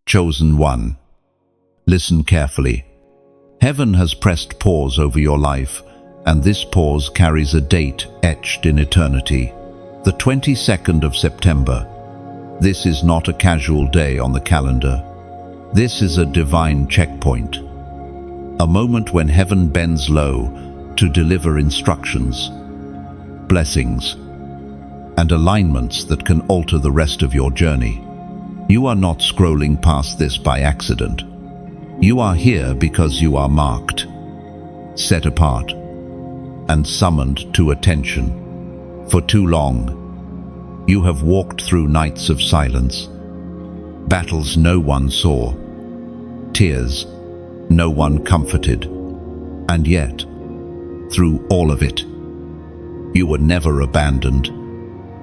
Chosen one. Listen carefully. Heaven has pressed pause over your life, and this pause carries a date etched in eternity. The 22nd of September. This is not a casual day on the calendar. This is a divine checkpoint. A moment when heaven bends low to deliver instructions, blessings, and alignments that can alter the rest of your journey. You are not scrolling past this by accident. You are here because you are marked, set apart, and summoned to attention. For too long, you have walked through nights of silence, battles no one saw, tears no one comforted, and yet, through all of it, you were never abandoned.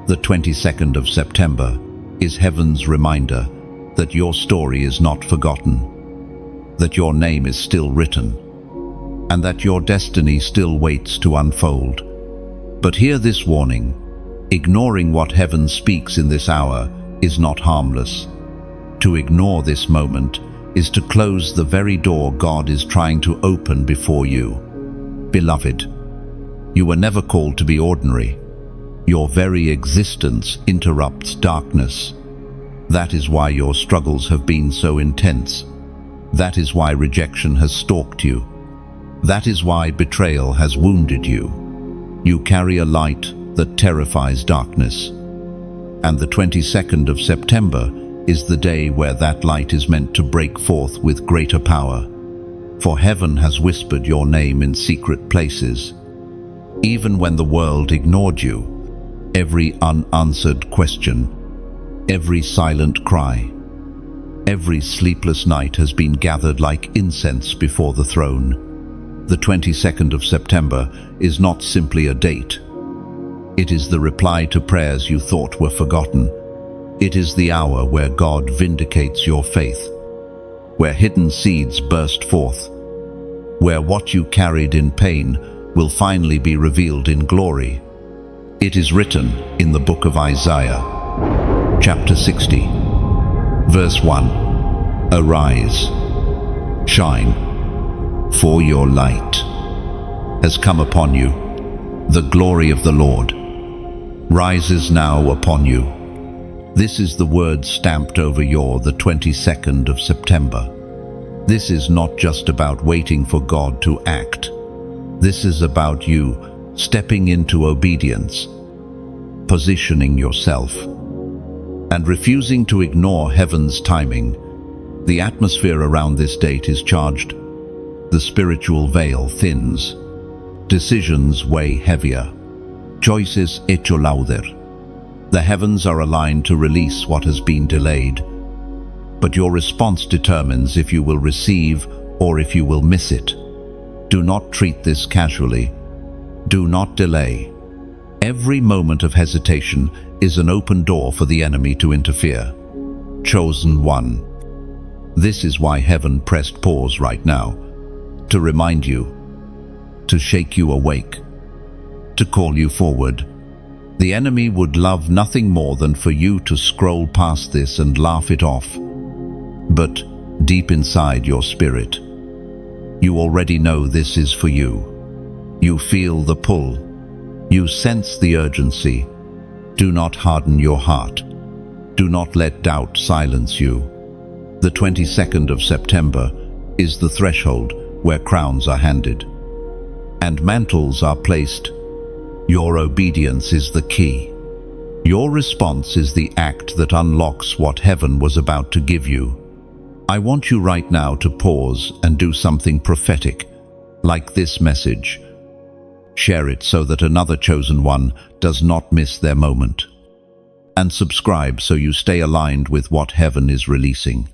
The 22nd of September is heaven's reminder that your story is not forgotten, that your name is still written, and that your destiny still waits to unfold. But hear this warning: ignoring what heaven speaks in this hour is not harmless. To ignore this moment is to close the very door God is trying to open before you. Beloved, you were never called to be ordinary. Your very existence interrupts darkness. That is why your struggles have been so intense. That is why rejection has stalked you. That is why betrayal has wounded you. You carry a light that terrifies darkness. And the 22nd of September is the day where that light is meant to break forth with greater power. For heaven has whispered your name in secret places. Even when the world ignored you, every unanswered question, every silent cry, every sleepless night has been gathered like incense before the throne. The 22nd of September is not simply a date. It is the reply to prayers you thought were forgotten. It is the hour where God vindicates your faith, where hidden seeds burst forth, where what you carried in pain will finally be revealed in glory. It is written in the book of Isaiah, chapter 60, verse 1, "Arise, shine, for your light has come upon you. The glory of the Lord rises now upon you." This is the word stamped over the 22nd of September. This is not just about waiting for God to act. This is about you stepping into obedience, positioning yourself, and refusing to ignore heaven's timing. The atmosphere around this date is charged. The spiritual veil thins. Decisions weigh heavier. Choices hecho louder. The heavens are aligned to release what has been delayed. But your response determines if you will receive or if you will miss it. Do not treat this casually. Do not delay. Every moment of hesitation is an open door for the enemy to interfere. Chosen one. This is why heaven pressed pause right now, to remind you, to shake you awake, to call you forward. The enemy would love nothing more than for you to scroll past this and laugh it off. But deep inside your spirit, you already know this is for you. You feel the pull. You sense the urgency. Do not harden your heart. Do not let doubt silence you. The 22nd of September is the threshold where crowns are handed and mantles are placed. Your obedience is the key. Your response is the act that unlocks what heaven was about to give you. I want you right now to pause and do something prophetic, like this message. Share it so that another chosen one does not miss their moment. And subscribe so you stay aligned with what heaven is releasing.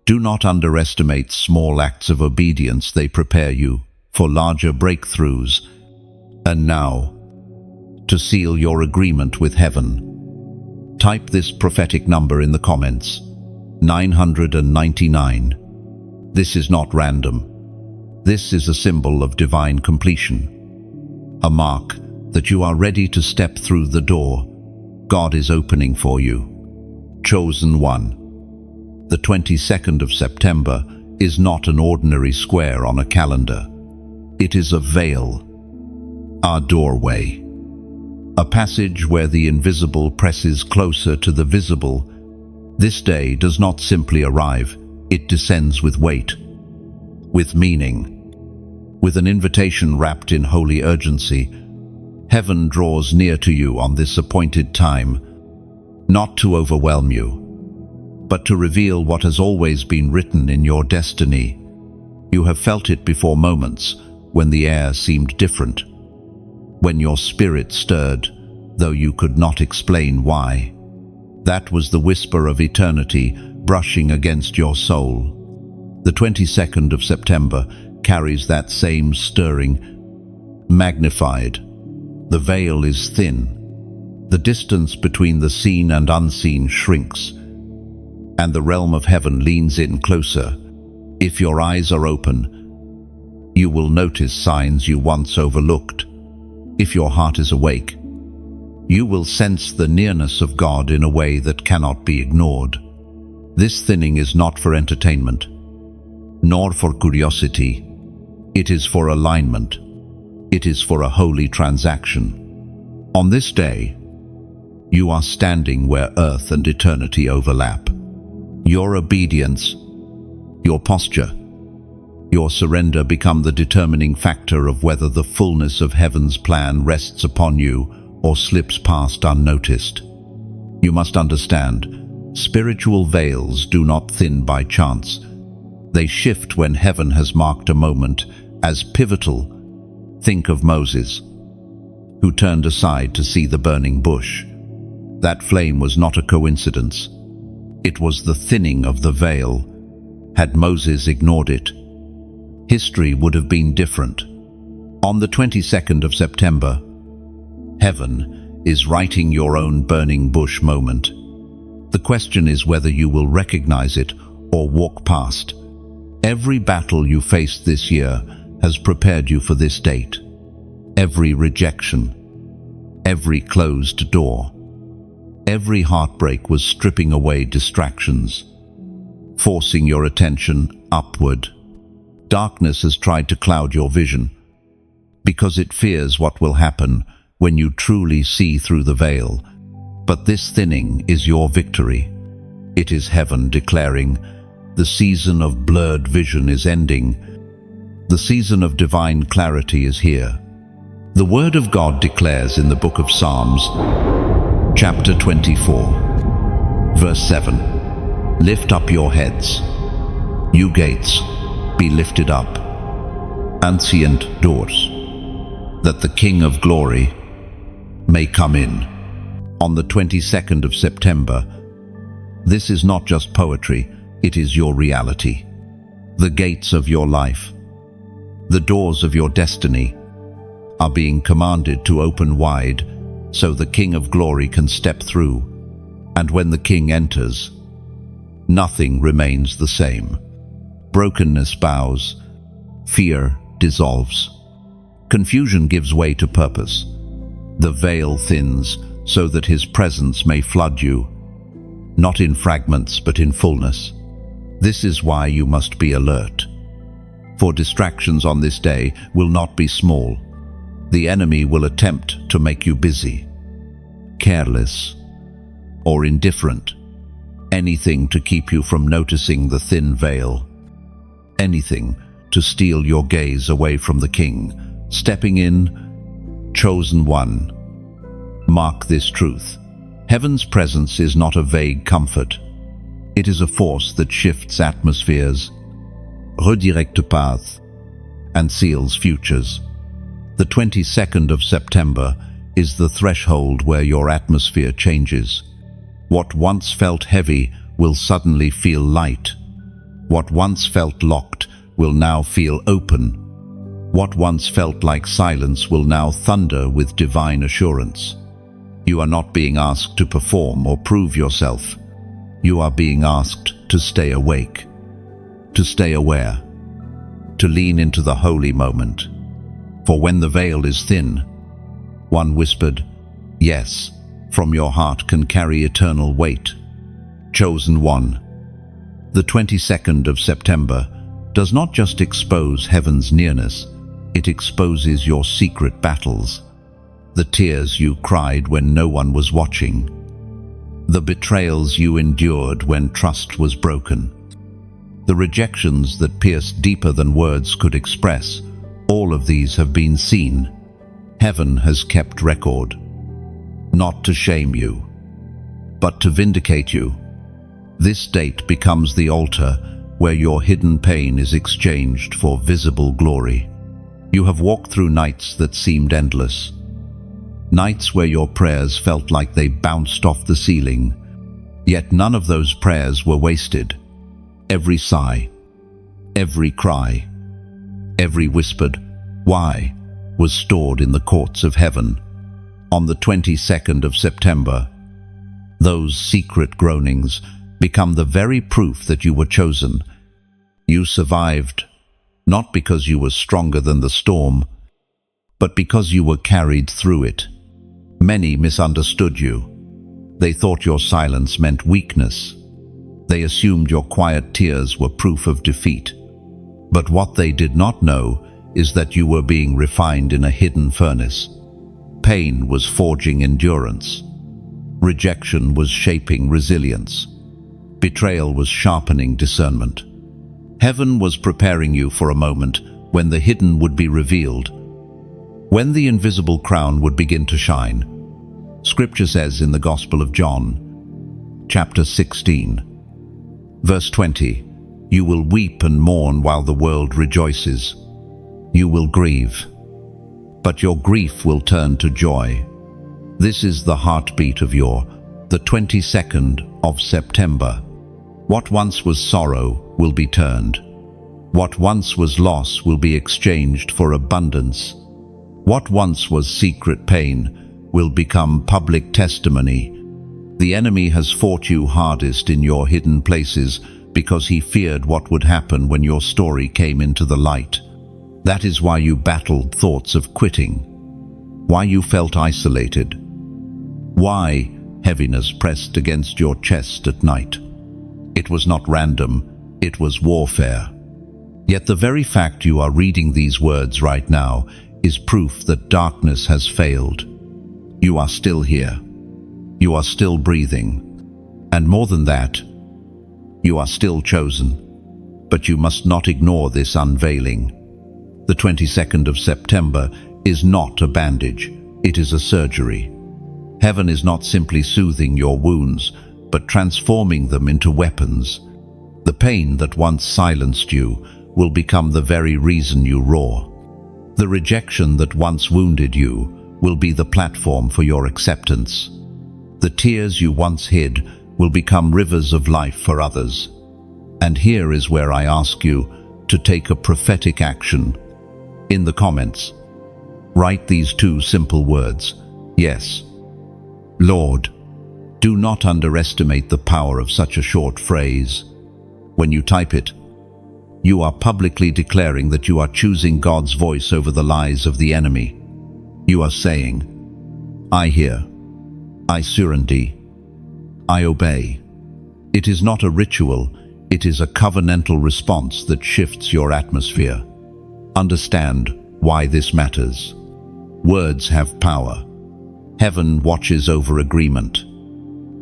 Do not underestimate small acts of obedience. They prepare you for larger breakthroughs. And now, to seal your agreement with heaven, type this prophetic number in the comments: 999. This is not random. This is a symbol of divine completion, a mark that you are ready to step through the door God is opening for you. Chosen one. The 22nd of September is not an ordinary square on a calendar. It is a veil, our doorway, a passage where the invisible presses closer to the visible. This day does not simply arrive, it descends with weight, with meaning, with an invitation wrapped in holy urgency. Heaven draws near to you on this appointed time, not to overwhelm you, but to reveal what has always been written in your destiny. You have felt it before, moments when the air seemed different, when your spirit stirred, though you could not explain why. That was the whisper of eternity brushing against your soul. The 22nd of September carries that same stirring, magnified. The veil is thin. The distance between the seen and unseen shrinks, and the realm of heaven leans in closer. If your eyes are open, you will notice signs you once overlooked. If your heart is awake, you will sense the nearness of God in a way that cannot be ignored. This thinning is not for entertainment, nor for curiosity. It is for alignment. It is for a holy transaction. On this day, you are standing where earth and eternity overlap. Your obedience, your posture, your surrender become the determining factor of whether the fullness of heaven's plan rests upon you or slips past unnoticed. You must understand, spiritual veils do not thin by chance. They shift when heaven has marked a moment as pivotal. Think of Moses, who turned aside to see the burning bush. That flame was not a coincidence. It was the thinning of the veil. Had Moses ignored it, history would have been different. On the 22nd of September, heaven is writing your own burning bush moment. The question is whether you will recognize it or walk past. Every battle you faced this year has prepared you for this date. Every rejection, every closed door, every heartbreak was stripping away distractions, forcing your attention upward. Darkness has tried to cloud your vision because it fears what will happen when you truly see through the veil. But this thinning is your victory. It is heaven declaring, the season of blurred vision is ending. The season of divine clarity is here. The Word of God declares in the book of Psalms, chapter 24, verse 7, "Lift up your heads, you gates, be lifted up, ancient doors, that the King of glory may come in." On the 22nd of September, this is not just poetry, it is your reality. The gates of your life, the doors of your destiny, are being commanded to open wide so the King of glory can step through. And when the King enters, nothing remains the same. Brokenness bows, fear dissolves, confusion gives way to purpose. The veil thins so that his presence may flood you, not in fragments but in fullness. This is why you must be alert. For distractions on this day will not be small. The enemy will attempt to make you busy, careless, or indifferent. Anything to keep you from noticing the thin veil. Anything to steal your gaze away from the King. Stepping in, chosen one. Mark this truth. Heaven's presence is not a vague comfort. It is a force that shifts atmospheres, redirects paths, and seals futures. The 22nd of September is the threshold where your atmosphere changes. What once felt heavy will suddenly feel light. What once felt locked will now feel open. What once felt like silence will now thunder with divine assurance. You are not being asked to perform or prove yourself. You are being asked to stay awake, to stay aware, to lean into the holy moment. For when the veil is thin, one whispered, "Yes," from your heart can carry eternal weight. Chosen one, The 22nd of September does not just expose heaven's nearness, it exposes your secret battles. The tears you cried when no one was watching. The betrayals you endured when trust was broken. The rejections that pierced deeper than words could express. All of these have been seen. Heaven has kept record. Not to shame you, but to vindicate you. This date becomes the altar where your hidden pain is exchanged for visible glory. You have walked through nights that seemed endless. Nights where your prayers felt like they bounced off the ceiling. Yet none of those prayers were wasted. Every sigh, every cry, every whispered "Why?" was stored in the courts of heaven. On the 22nd of September, those secret groanings become the very proof that you were chosen. You survived, not because you were stronger than the storm, but because you were carried through it. Many misunderstood you. They thought your silence meant weakness. They assumed your quiet tears were proof of defeat. But what they did not know is that you were being refined in a hidden furnace. Pain was forging endurance. Rejection was shaping resilience. Betrayal was sharpening discernment. Heaven was preparing you for a moment when the hidden would be revealed, when the invisible crown would begin to shine. Scripture says in the Gospel of John, chapter 16, verse 20, "You will weep and mourn while the world rejoices. You will grieve, but your grief will turn to joy." This is the heartbeat of the 22nd of September. What once was sorrow will be turned. What once was loss will be exchanged for abundance. What once was secret pain will become public testimony. The enemy has fought you hardest in your hidden places because he feared what would happen when your story came into the light. That is why you battled thoughts of quitting, why you felt isolated, why heaviness pressed against your chest at night. It was not random, it was warfare. Yet the very fact you are reading these words right now is proof that darkness has failed. You are still here. You are still breathing. And more than that, you are still chosen. But you must not ignore this unveiling. The 22nd of September is not a bandage, it is a surgery. Heaven is not simply soothing your wounds, but transforming them into weapons. The pain that once silenced you will become the very reason you roar. The rejection that once wounded you will be the platform for your acceptance. The tears you once hid will become rivers of life for others. And here is where I ask you to take a prophetic action. In the comments, write these two simple words: Yes, Lord. Do not underestimate the power of such a short phrase. When you type it, you are publicly declaring that you are choosing God's voice over the lies of the enemy. You are saying, "I hear, I surrender, I obey." It is not a ritual, it is a covenantal response that shifts your atmosphere. Understand why this matters. Words have power. Heaven watches over agreement.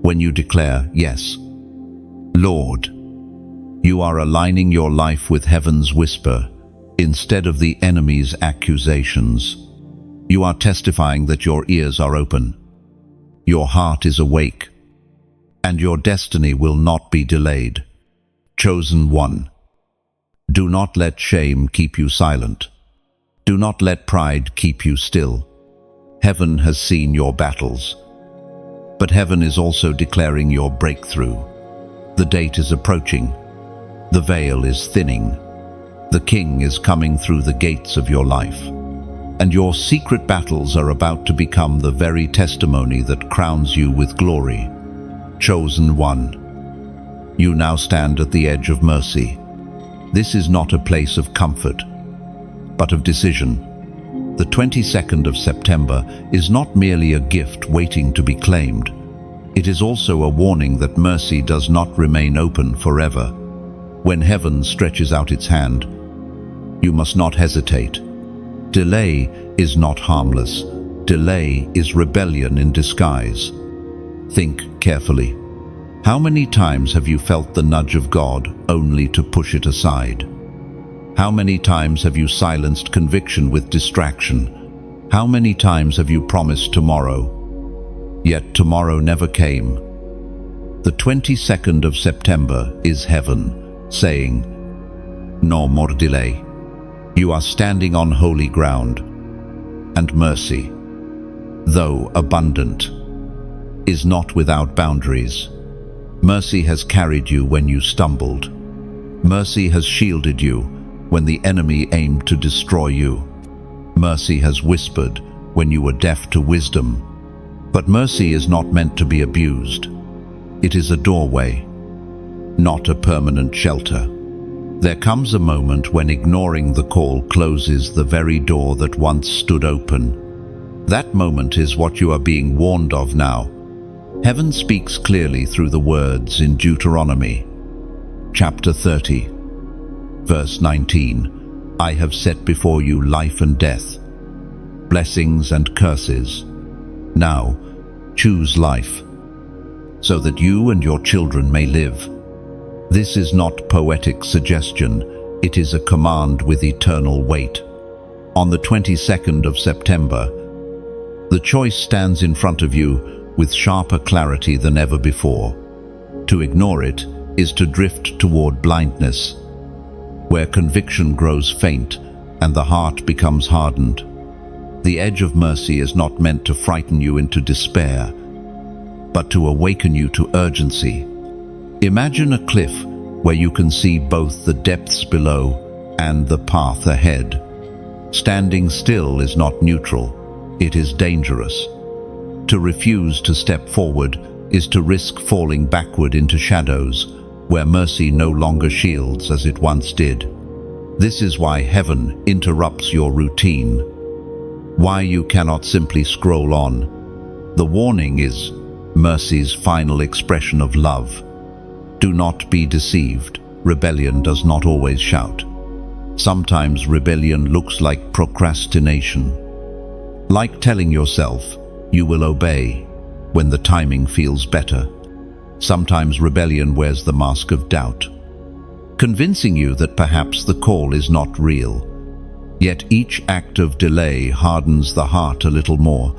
When you declare, "Yes, Lord," you are aligning your life with heaven's whisper instead of the enemy's accusations. You are testifying that your ears are open, your heart is awake, and your destiny will not be delayed. Chosen one. Do not let shame keep you silent. Do not let pride keep you still. Heaven has seen your battles, but heaven is also declaring your breakthrough. The date is approaching. The veil is thinning. The King is coming through the gates of your life. And your secret battles are about to become the very testimony that crowns you with glory. Chosen one. You now stand at the edge of mercy. This is not a place of comfort, but of decision. The 22nd of September is not merely a gift waiting to be claimed. It is also a warning that mercy does not remain open forever. When heaven stretches out its hand, you must not hesitate. Delay is not harmless. Delay is rebellion in disguise. Think carefully. How many times have you felt the nudge of God only to push it aside? How many times have you silenced conviction with distraction? How many times have you promised tomorrow, yet tomorrow never came? The 22nd of September is heaven saying, "No more delay." You are standing on holy ground, and mercy, though abundant, is not without boundaries. Mercy has carried you when you stumbled. Mercy has shielded you when the enemy aimed to destroy you. Mercy has whispered when you were deaf to wisdom. But mercy is not meant to be abused. It is a doorway, not a permanent shelter. There comes a moment when ignoring the call closes the very door that once stood open. That moment is what you are being warned of now. Heaven speaks clearly through the words in Deuteronomy, chapter 30, verse 19. "I have set before you life and death, blessings and curses. Now, choose life, so that you and your children may live." This is not poetic suggestion, it is a command with eternal weight. On the 22nd of September, the choice stands in front of you with sharper clarity than ever before. To ignore it is to drift toward blindness, where conviction grows faint and the heart becomes hardened. The edge of mercy is not meant to frighten you into despair, but to awaken you to urgency. Imagine a cliff where you can see both the depths below and the path ahead. Standing still is not neutral, it is dangerous. To refuse to step forward is to risk falling backward into shadows, where mercy no longer shields as it once did. This is why heaven interrupts your routine, why you cannot simply scroll on. The warning is mercy's final expression of love. Do not be deceived. Rebellion does not always shout. Sometimes rebellion looks like procrastination, like telling yourself you will obey when the timing feels better. Sometimes rebellion wears the mask of doubt, convincing you that perhaps the call is not real. Yet each act of delay hardens the heart a little more,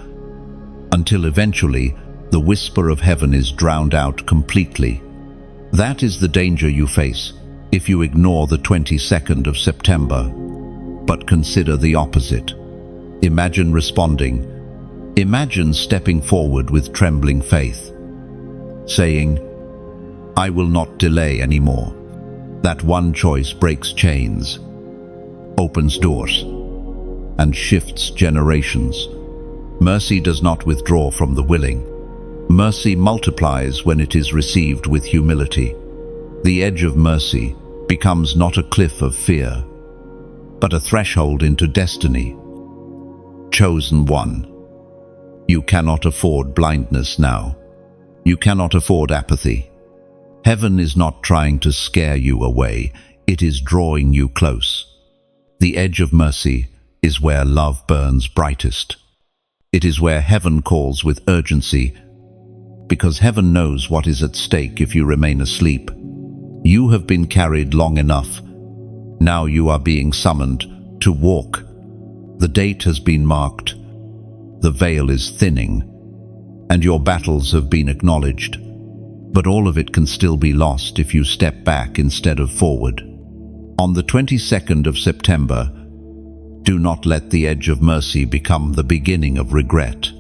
until eventually the whisper of heaven is drowned out completely. That is the danger you face if you ignore the 22nd of September. But consider the opposite. Imagine responding. Imagine stepping forward with trembling faith, saying, "I will not delay anymore." That one choice breaks chains, opens doors, and shifts generations. Mercy does not withdraw from the willing. Mercy multiplies when it is received with humility. The edge of mercy becomes not a cliff of fear, but a threshold into destiny. Chosen one. You cannot afford blindness now. You cannot afford apathy. Heaven is not trying to scare you away, it is drawing you close. The edge of mercy is where love burns brightest. It is where heaven calls with urgency, because heaven knows what is at stake if you remain asleep. You have been carried long enough. Now you are being summoned to walk. The date has been marked. The veil is thinning, and your battles have been acknowledged. But all of it can still be lost if you step back instead of forward. On the 22nd of September, do not let the edge of mercy become the beginning of regret.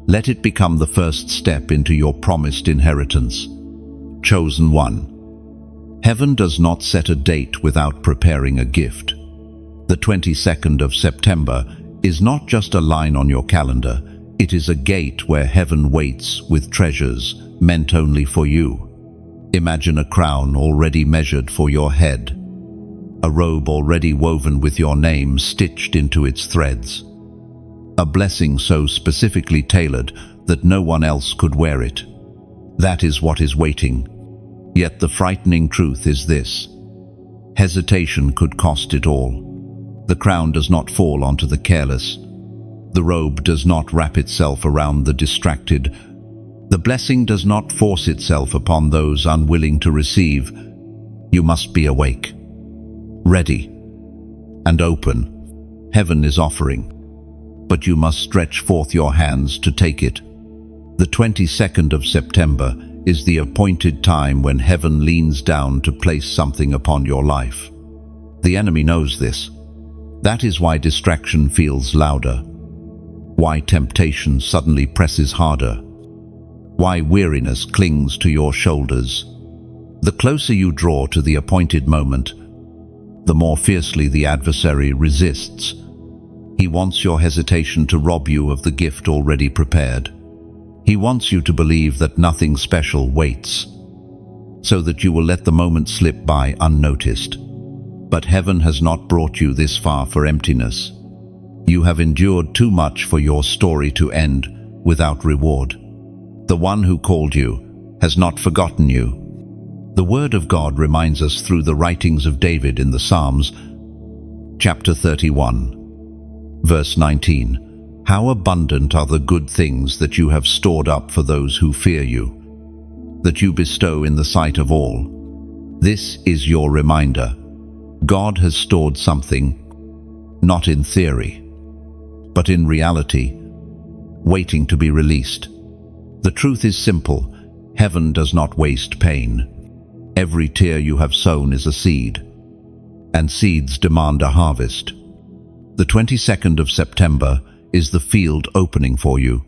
Let it become the first step into your promised inheritance. Chosen one. Heaven does not set a date without preparing a gift. The 22nd of September is not just a line on your calendar, it is a gate where heaven waits with treasures meant only for you. Imagine a crown already measured for your head, a robe already woven with your name stitched into its threads, a blessing so specifically tailored that no one else could wear it. That is what is waiting. Yet the frightening truth is this: Hesitation could cost it all. The crown does not fall onto the careless. The robe does not wrap itself around the distracted. The blessing does not force itself upon those unwilling to receive. You must be awake, ready, and open. Heaven is offering, but you must stretch forth your hands to take it. The 22nd of September is the appointed time when heaven leans down to place something upon your life. The enemy knows this. That is why distraction feels louder, why temptation suddenly presses harder, why weariness clings to your shoulders. The closer you draw to the appointed moment, the more fiercely the adversary resists. He wants your hesitation to rob you of the gift already prepared. He wants you to believe that nothing special waits, so that you will let the moment slip by unnoticed. But heaven has not brought you this far for emptiness. You have endured too much for your story to end without reward. The one who called you has not forgotten you. The Word of God reminds us through the writings of David in the Psalms, chapter 31, verse 19, "How abundant are the good things that you have stored up for those who fear you, that you bestow in the sight of all." This is your reminder. God has stored something, not in theory, but in reality, waiting to be released. The truth is simple. Heaven does not waste pain. Every tear you have sown is a seed, and seeds demand a harvest. The 22nd of September is the field opening for you,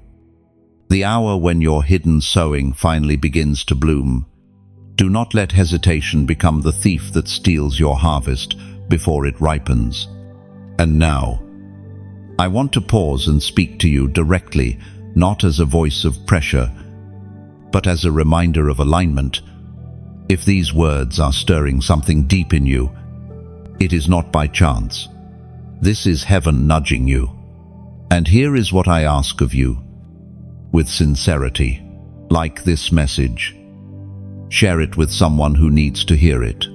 the hour when your hidden sowing finally begins to bloom. Do not let hesitation become the thief that steals your harvest before it ripens. And now, I want to pause and speak to you directly, not as a voice of pressure, but as a reminder of alignment. If these words are stirring something deep in you, it is not by chance. This is heaven nudging you. And here is what I ask of you, with sincerity. Like this message. Share it with someone who needs to hear it.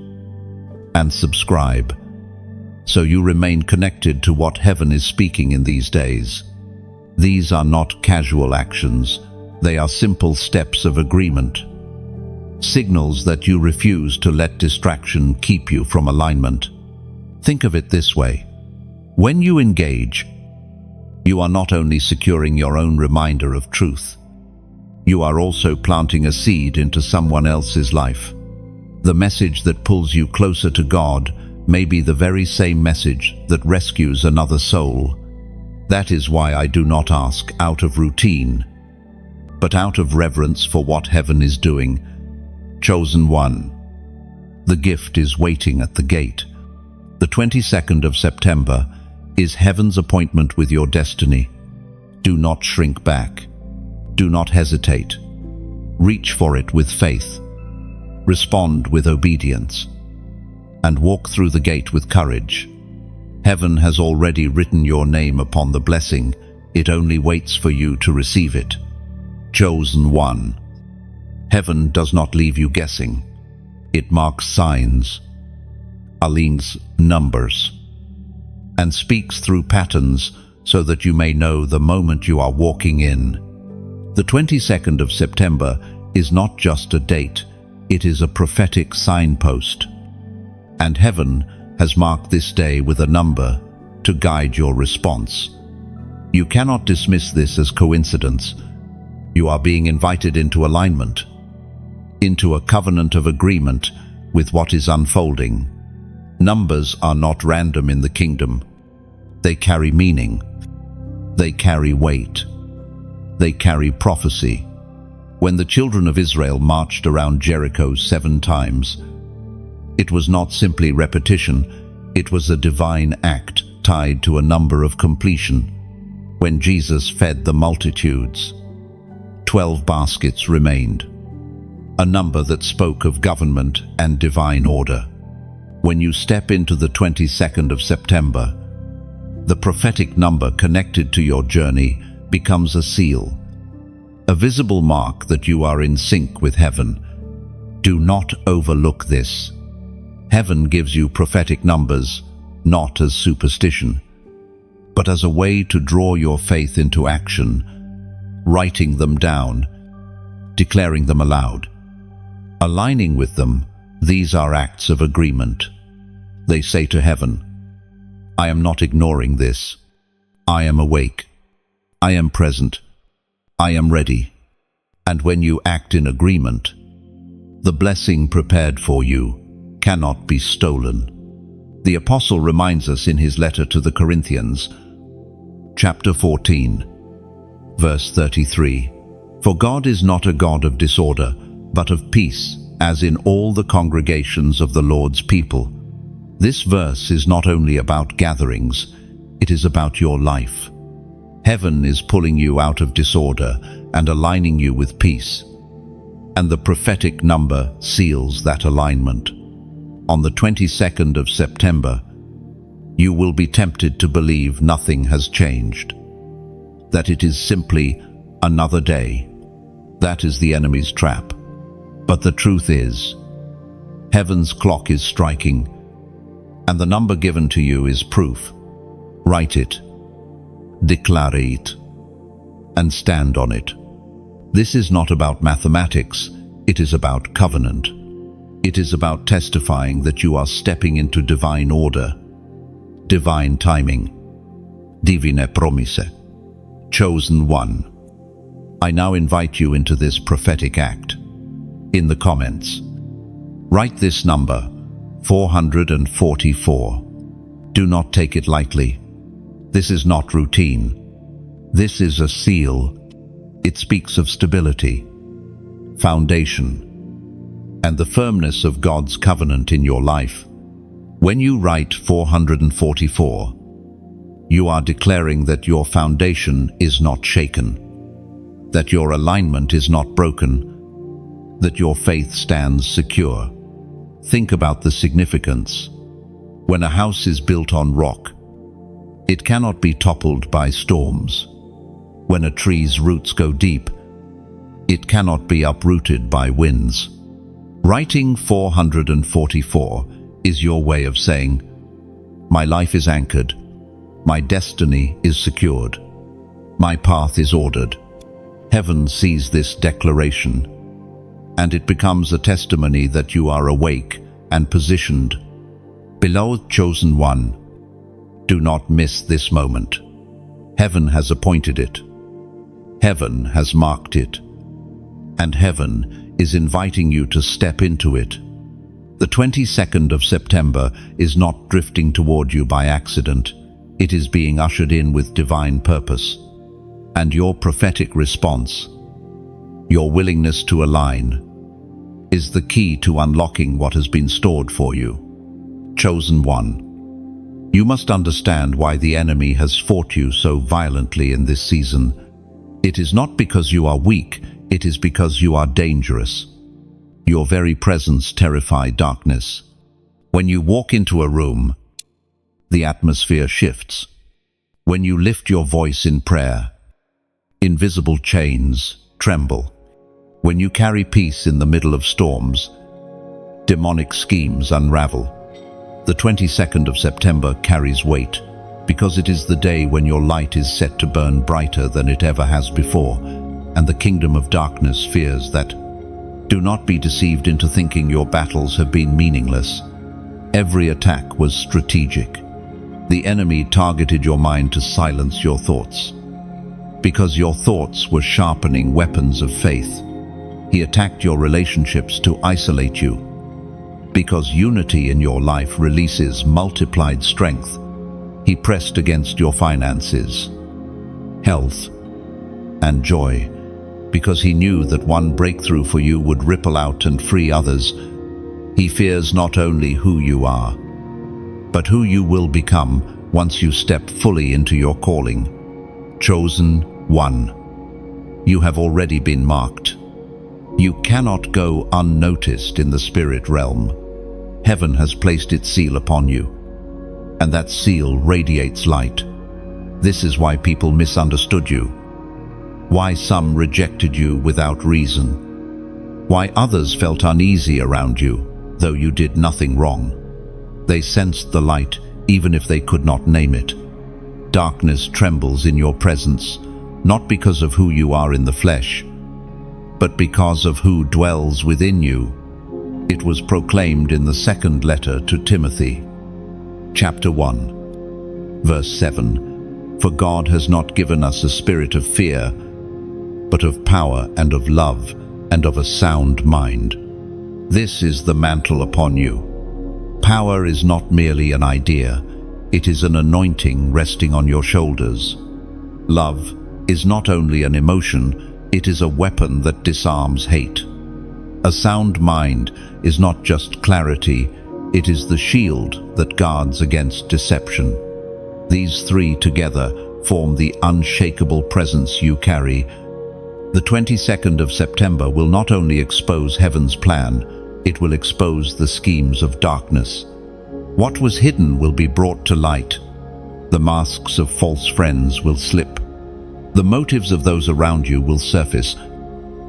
And subscribe, so you remain connected to what heaven is speaking in these days. These are not casual actions. They are simple steps of agreement. Signals that you refuse to let distraction keep you from alignment. Think of it this way. When you engage, you are not only securing your own reminder of truth, you are also planting a seed into someone else's life. The message that pulls you closer to God may be the very same message that rescues another soul. That is why I do not ask out of routine, but out of reverence for what heaven is doing. Chosen one. The gift is waiting at the gate. The 22nd of September is heaven's appointment with your destiny. Do not shrink back. Do not hesitate. Reach for it with faith. Respond with obedience. And walk through the gate with courage. Heaven has already written your name upon the blessing. It only waits for you to receive it. Chosen one. Heaven does not leave you guessing. It marks signs, aligns numbers, and speaks through patterns so that you may know the moment you are walking in. The 22nd of September is not just a date, it is a prophetic signpost. And heaven has marked this day with a number to guide your response. You cannot dismiss this as coincidence. You are being invited into alignment, into a covenant of agreement with what is unfolding. Numbers are not random in the kingdom. They carry meaning. They carry weight. They carry prophecy. When the children of Israel marched around Jericho 7 times, it was not simply repetition, it was a divine act tied to a number of completion. When Jesus fed the multitudes, 12 baskets remained, a number that spoke of government and divine order. When you step into the 22nd of September, the prophetic number connected to your journey becomes a seal, a visible mark that you are in sync with heaven. Do not overlook this. Heaven gives you prophetic numbers, not as superstition, but as a way to draw your faith into action, writing them down, declaring them aloud. Aligning with them, these are acts of agreement. They say to heaven, I am not ignoring this. I am awake. I am present. I am ready. And when you act in agreement, the blessing prepared for you cannot be stolen. The apostle reminds us in his letter to the Corinthians, chapter 14, verse 33, For God is not a God of disorder, but of peace, as in all the congregations of the Lord's people. This verse is not only about gatherings, it is about your life. Heaven is pulling you out of disorder and aligning you with peace. And the prophetic number seals that alignment. On the 22nd of September, you will be tempted to believe nothing has changed, that it is simply another day. That is the enemy's trap. But the truth is, heaven's clock is striking, and the number given to you is proof. Write it, declare it, and stand on it. This is not about mathematics, it is about covenant. It is about testifying that you are stepping into divine order, divine timing, divine promise, chosen one. I now invite you into this prophetic act. In the comments, write this number, 444. Do not take it lightly. This is not routine. This is a seal. It speaks of stability, foundation, and the firmness of God's covenant in your life. When you write 444, you are declaring that your foundation is not shaken, that your alignment is not broken, that your faith stands secure. Think about the significance. When a house is built on rock, it cannot be toppled by storms. When a tree's roots go deep, it cannot be uprooted by winds. Writing 444 is your way of saying, my life is anchored, my destiny is secured, my path is ordered. Heaven sees this declaration, and it becomes a testimony that you are awake and positioned. Beloved chosen one, do not miss this moment. Heaven has appointed it. Heaven has marked it. And heaven is inviting you to step into it. The 22nd of September is not drifting toward you by accident. It is being ushered in with divine purpose. And your prophetic response, your willingness to align, is the key to unlocking what has been stored for you. Chosen one, you must understand why the enemy has fought you so violently in this season. It is not because you are weak, it is because you are dangerous. Your very presence terrifies darkness. When you walk into a room, the atmosphere shifts. When you lift your voice in prayer, invisible chains tremble. When you carry peace in the middle of storms, demonic schemes unravel. The 22nd of September carries weight because it is the day when your light is set to burn brighter than it ever has before, and the kingdom of darkness fears that. Do not be deceived into thinking your battles have been meaningless. Every attack was strategic. The enemy targeted your mind to silence your thoughts. Because your thoughts were sharpening weapons of faith, he attacked your relationships to isolate you. Because unity in your life releases multiplied strength, he pressed against your finances, health, and joy. Because he knew that one breakthrough for you would ripple out and free others, he fears not only who you are, but who you will become once you step fully into your calling. Chosen one, you have already been marked. You cannot go unnoticed in the spirit realm. Heaven has placed its seal upon you, and that seal radiates light. This is why people misunderstood you, why some rejected you without reason, why others felt uneasy around you, though you did nothing wrong. They sensed the light, even if they could not name it. Darkness trembles in your presence, not because of who you are in the flesh, but because of who dwells within you. It was proclaimed in the second letter to Timothy, chapter 1, verse 7, "For God has not given us a spirit of fear, but of power and of love and of a sound mind." This is the mantle upon you. Power is not merely an idea, it is an anointing resting on your shoulders. Love is not only an emotion, it is a weapon that disarms hate. A sound mind is not just clarity, it is the shield that guards against deception. These three together form the unshakable presence you carry. The 22nd of September will not only expose heaven's plan, it will expose the schemes of darkness. What was hidden will be brought to light. The masks of false friends will slip. The motives of those around you will surface.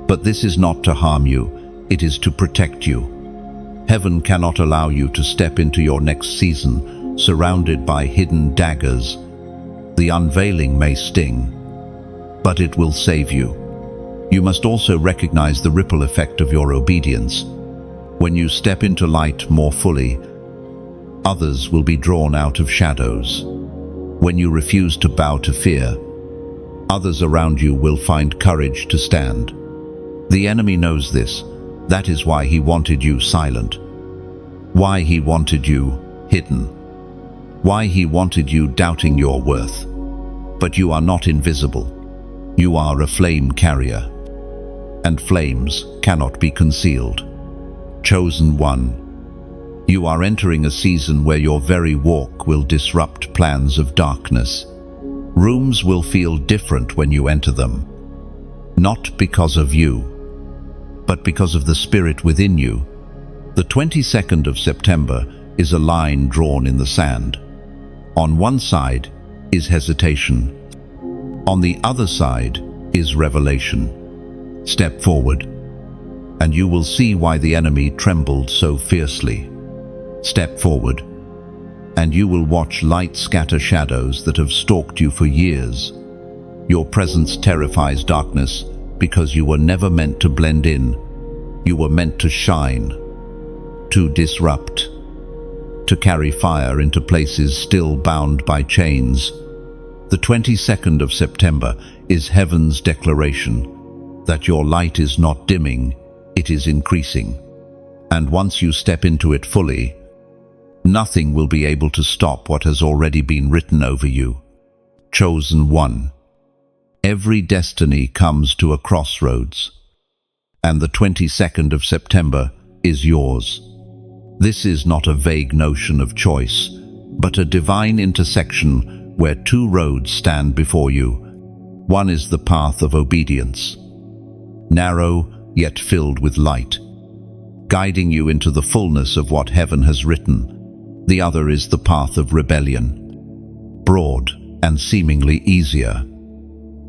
But this is not to harm you, it is to protect you. Heaven cannot allow you to step into your next season surrounded by hidden daggers. The unveiling may sting, but it will save you. You must also recognize the ripple effect of your obedience. When you step into light more fully, others will be drawn out of shadows. When you refuse to bow to fear, others around you will find courage to stand. The enemy knows this. That is why he wanted you silent. Why he wanted you hidden. Why he wanted you doubting your worth. But you are not invisible. You are a flame carrier. And flames cannot be concealed. Chosen one. You are entering a season where your very walk will disrupt plans of darkness. Rooms will feel different when you enter them. Not because of you, but because of the Spirit within you. The 22nd of September is a line drawn in the sand. On one side is hesitation. On the other side is revelation. Step forward, and you will see why the enemy trembled so fiercely. Step forward, and you will watch light scatter shadows that have stalked you for years. Your presence terrifies darkness because you were never meant to blend in. You were meant to shine, to disrupt, to carry fire into places still bound by chains. The 22nd of September is heaven's declaration that your light is not dimming, it is increasing. And once you step into it fully, nothing will be able to stop what has already been written over you. Chosen one. Every destiny comes to a crossroads, and the 22nd of September is yours. This is not a vague notion of choice, but a divine intersection where two roads stand before you. One is the path of obedience, narrow yet filled with light, guiding you into the fullness of what heaven has written. The other is the path of rebellion, broad and seemingly easier,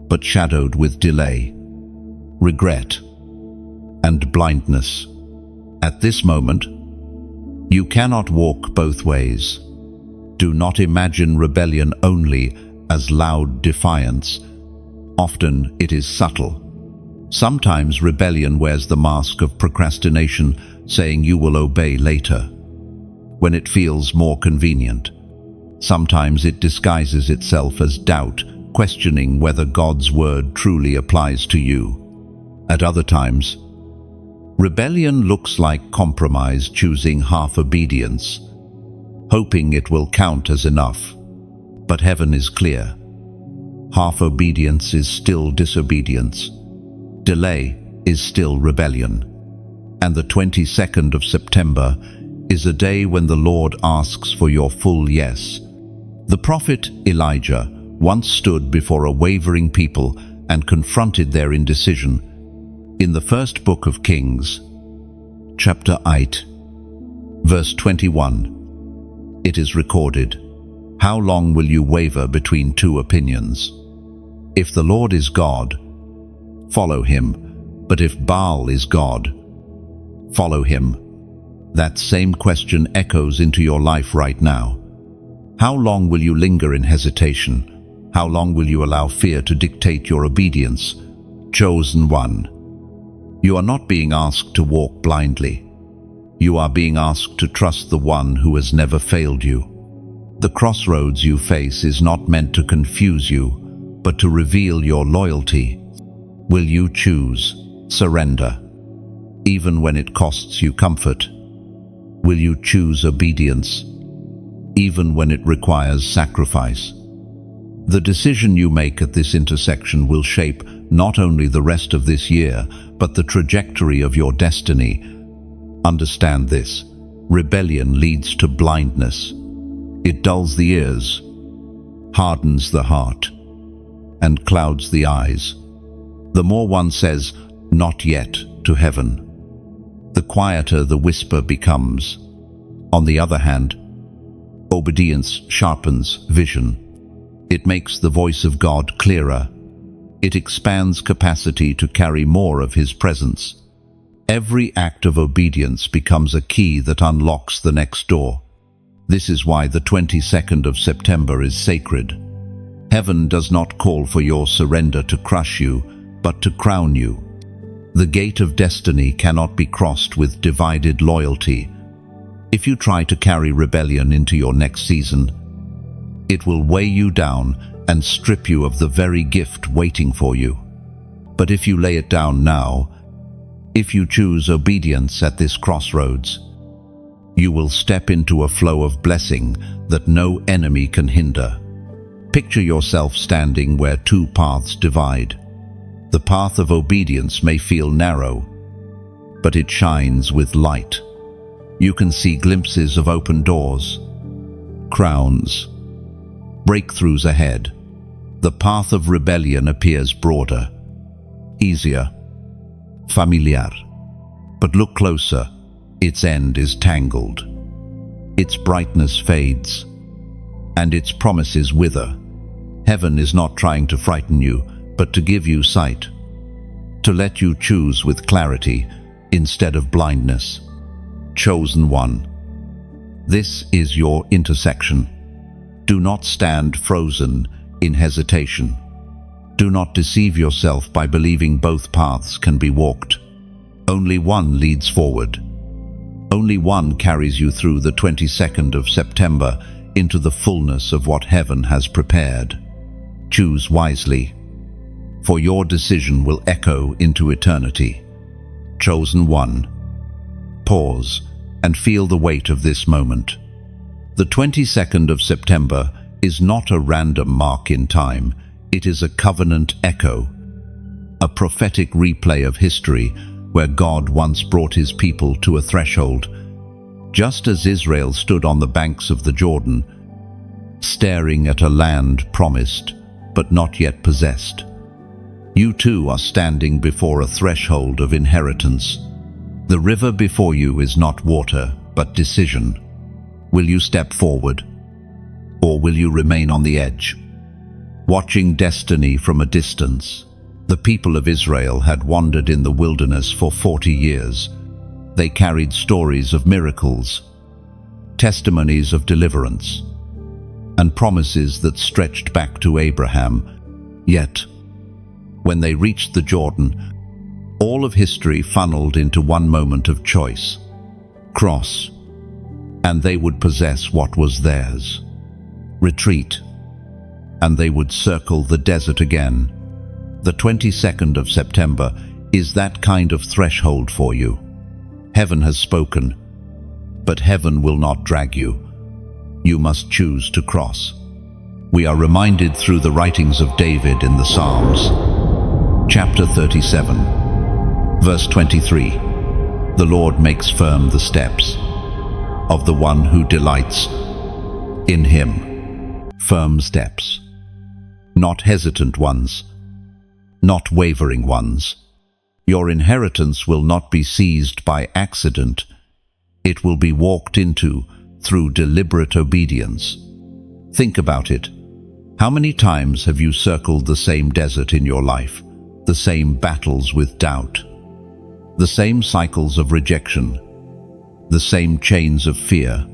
but shadowed with delay, regret, and blindness. At this moment, you cannot walk both ways. Do not imagine rebellion only as loud defiance. Often it is subtle. Sometimes rebellion wears the mask of procrastination, saying you will obey later, when it feels more convenient. Sometimes it disguises itself as doubt, questioning whether God's word truly applies to you. At other times, rebellion looks like compromise, choosing half obedience, hoping it will count as enough. But heaven is clear. Half obedience is still disobedience. Delay is still rebellion. And the 22nd of September is a day when the Lord asks for your full yes. The prophet Elijah once stood before a wavering people and confronted their indecision. In the first book of Kings, chapter 8, verse 21, it is recorded, "How long will you waver between two opinions? If the Lord is God, follow him, but if Baal is God, follow him." That same question echoes into your life right now. How long will you linger in hesitation? How long will you allow fear to dictate your obedience? Chosen one. You are not being asked to walk blindly. You are being asked to trust the one who has never failed you. The crossroads you face is not meant to confuse you, but to reveal your loyalty. Will you choose surrender, even when it costs you comfort? Will you choose obedience, even when it requires sacrifice? The decision you make at this intersection will shape not only the rest of this year, but the trajectory of your destiny. Understand this: rebellion leads to blindness. It dulls the ears, hardens the heart, and clouds the eyes. The more one says, "Not yet," to heaven, the quieter the whisper becomes. On the other hand, obedience sharpens vision. It makes the voice of God clearer. It expands capacity to carry more of His presence. Every act of obedience becomes a key that unlocks the next door. This is why the 22nd of September is sacred. Heaven does not call for your surrender to crush you, but to crown you. The gate of destiny cannot be crossed with divided loyalty. If you try to carry rebellion into your next season, it will weigh you down and strip you of the very gift waiting for you. But if you lay it down now, if you choose obedience at this crossroads, you will step into a flow of blessing that no enemy can hinder. Picture yourself standing where two paths divide. The path of obedience may feel narrow, but it shines with light. You can see glimpses of open doors, crowns, breakthroughs ahead. The path of rebellion appears broader, easier, familiar. But look closer. Its end is tangled. Its brightness fades, and its promises wither. Heaven is not trying to frighten you, but to give you sight, to let you choose with clarity instead of blindness. Chosen one. This is your intersection. Do not stand frozen in hesitation. Do not deceive yourself by believing both paths can be walked. Only one leads forward. Only one carries you through the 22nd of September into the fullness of what heaven has prepared. Choose wisely, for your decision will echo into eternity. Chosen one. Pause and feel the weight of this moment. The 22nd of September is not a random mark in time. It is a covenant echo, a prophetic replay of history where God once brought His people to a threshold. Just as Israel stood on the banks of the Jordan, staring at a land promised but not yet possessed, you too are standing before a threshold of inheritance. The river before you is not water, but decision. Will you step forward, or will you remain on the edge, watching destiny from a distance? The people of Israel had wandered in the wilderness for 40 years. They carried stories of miracles, testimonies of deliverance, and promises that stretched back to Abraham. Yet, when they reached the Jordan, all of history funneled into one moment of choice: cross, and they would possess what was theirs; retreat, and they would circle the desert again. The 22nd of September is that kind of threshold for you. Heaven has spoken, but heaven will not drag you. You must choose to cross. We are reminded through the writings of David in the Psalms. Chapter 37, verse 23. The Lord makes firm the steps of the one who delights in Him. Firm steps, not hesitant ones, not wavering ones. Your inheritance will not be seized by accident. It will be walked into through deliberate obedience. Think about it. How many times have you circled the same desert in your life, the same battles with doubt, the same cycles of rejection? the same chains of fear.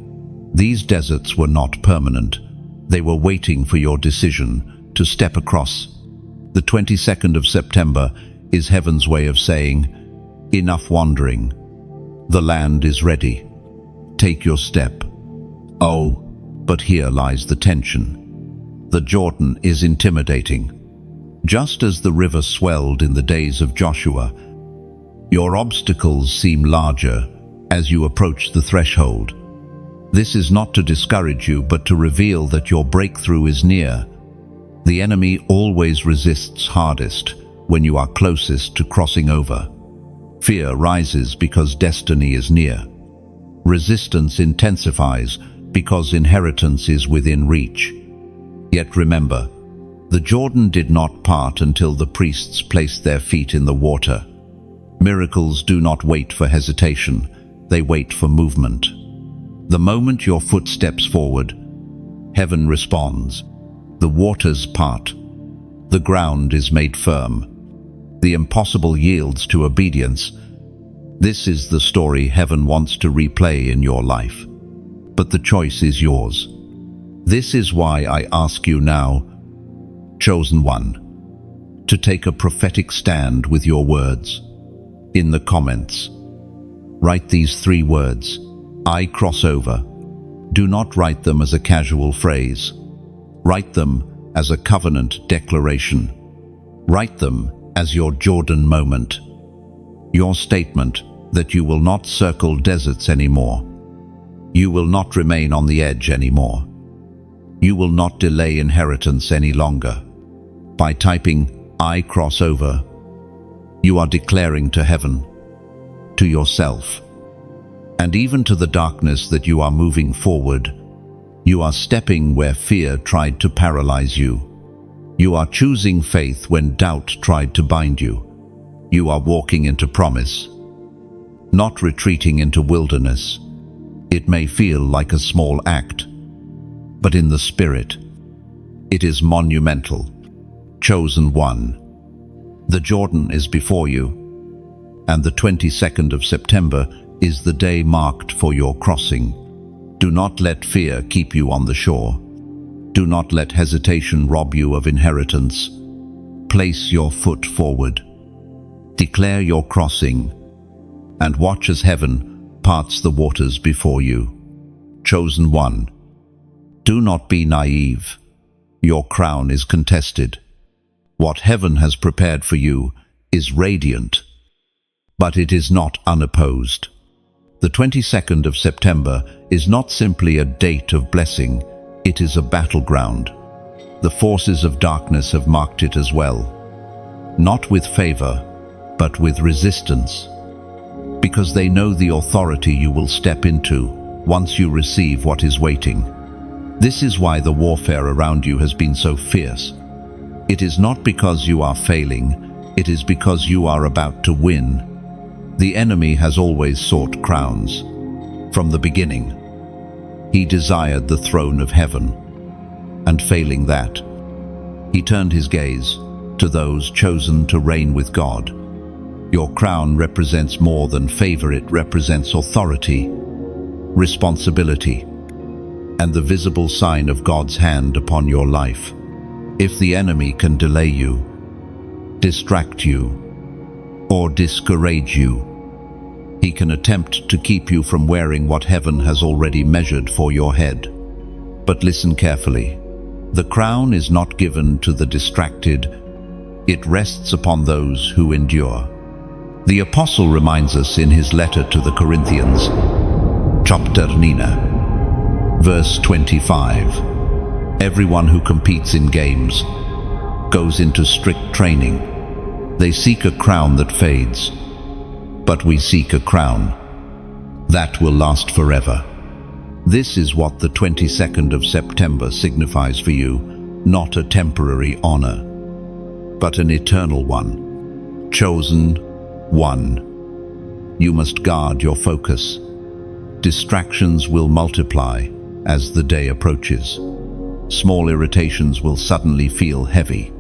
These deserts were not permanent. They were waiting for your decision to step across. The 22nd of September is heaven's way of saying, enough wandering. The land is ready. Take your step. Oh, but here lies the tension. The Jordan is intimidating. Just as the river swelled in the days of Joshua, your obstacles seem larger as you approach the threshold. This is not to discourage you, but to reveal that your breakthrough is near. The enemy always resists hardest when you are closest to crossing over. Fear rises because destiny is near. Resistance intensifies because inheritance is within reach. Yet remember, the Jordan did not part until the priests placed their feet in the water. Miracles do not wait for hesitation, they wait for movement. The moment your foot steps forward, heaven responds. The waters part. The ground is made firm. The impossible yields to obedience. This is the story heaven wants to replay in your life. But the choice is yours. This is why I ask you now, chosen one, to take a prophetic stand with your words. In the comments, write these 3 words, I cross over. Do not write them as a casual phrase. Write them as a covenant declaration. Write them as your Jordan moment. Your statement that you will not circle deserts anymore. You will not remain on the edge anymore. You will not delay inheritance any longer. By typing, I cross over, you are declaring to heaven, to yourself, and even to the darkness that you are moving forward. You are stepping where fear tried to paralyze you. You are choosing faith when doubt tried to bind you. You are walking into promise, not retreating into wilderness. It may feel like a small act, but in the spirit, it is monumental. Chosen one. The Jordan is before you, and the 22nd of September is the day marked for your crossing. Do not let fear keep you on the shore. Do not let hesitation rob you of inheritance. Place your foot forward. Declare your crossing, and watch as heaven parts the waters before you. Chosen one. Do not be naive. Your crown is contested. What heaven has prepared for you is radiant, but it is not unopposed. The 22nd of September is not simply a date of blessing, it is a battleground. The forces of darkness have marked it as well, not with favor, but with resistance, because they know the authority you will step into once you receive what is waiting. This is why the warfare around you has been so fierce. It is not because you are failing, it is because you are about to win. The enemy has always sought crowns. From the beginning, he desired the throne of heaven, and failing that, he turned his gaze to those chosen to reign with God. Your crown represents more than favor, it represents authority, responsibility, and the visible sign of God's hand upon your life. If the enemy can delay you, distract you, or discourage you, he can attempt to keep you from wearing what heaven has already measured for your head. But listen carefully. The crown is not given to the distracted, it rests upon those who endure. The apostle reminds us in his letter to the Corinthians, chapter 9, verse 25. Everyone who competes in games goes into strict training. They seek a crown that fades, but we seek a crown that will last forever. This is what the 22nd of September signifies for you, not a temporary honor, but an eternal one. Chosen one. You must guard your focus. Distractions will multiply as the day approaches. Small irritations will suddenly feel heavy.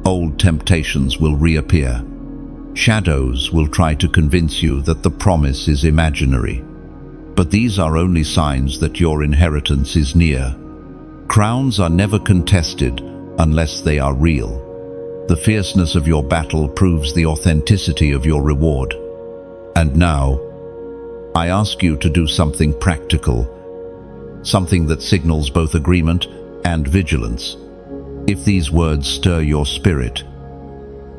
Old temptations will reappear. Shadows will try to convince you that the promise is imaginary. But these are only signs that your inheritance is near. Crowns are never contested unless they are real. The fierceness of your battle proves the authenticity of your reward. And now, I ask you to do something practical, something that signals both agreement and vigilance. If these words stir your spirit,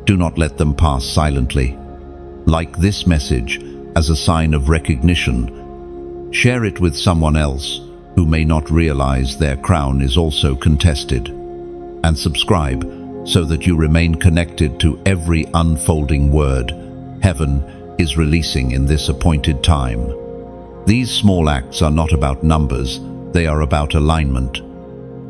do not let them pass silently. Like this message as a sign of recognition. Share it with someone else who may not realize their crown is also contested. And subscribe so that you remain connected to every unfolding word heaven is releasing in this appointed time. These small acts are not about numbers, they are about alignment.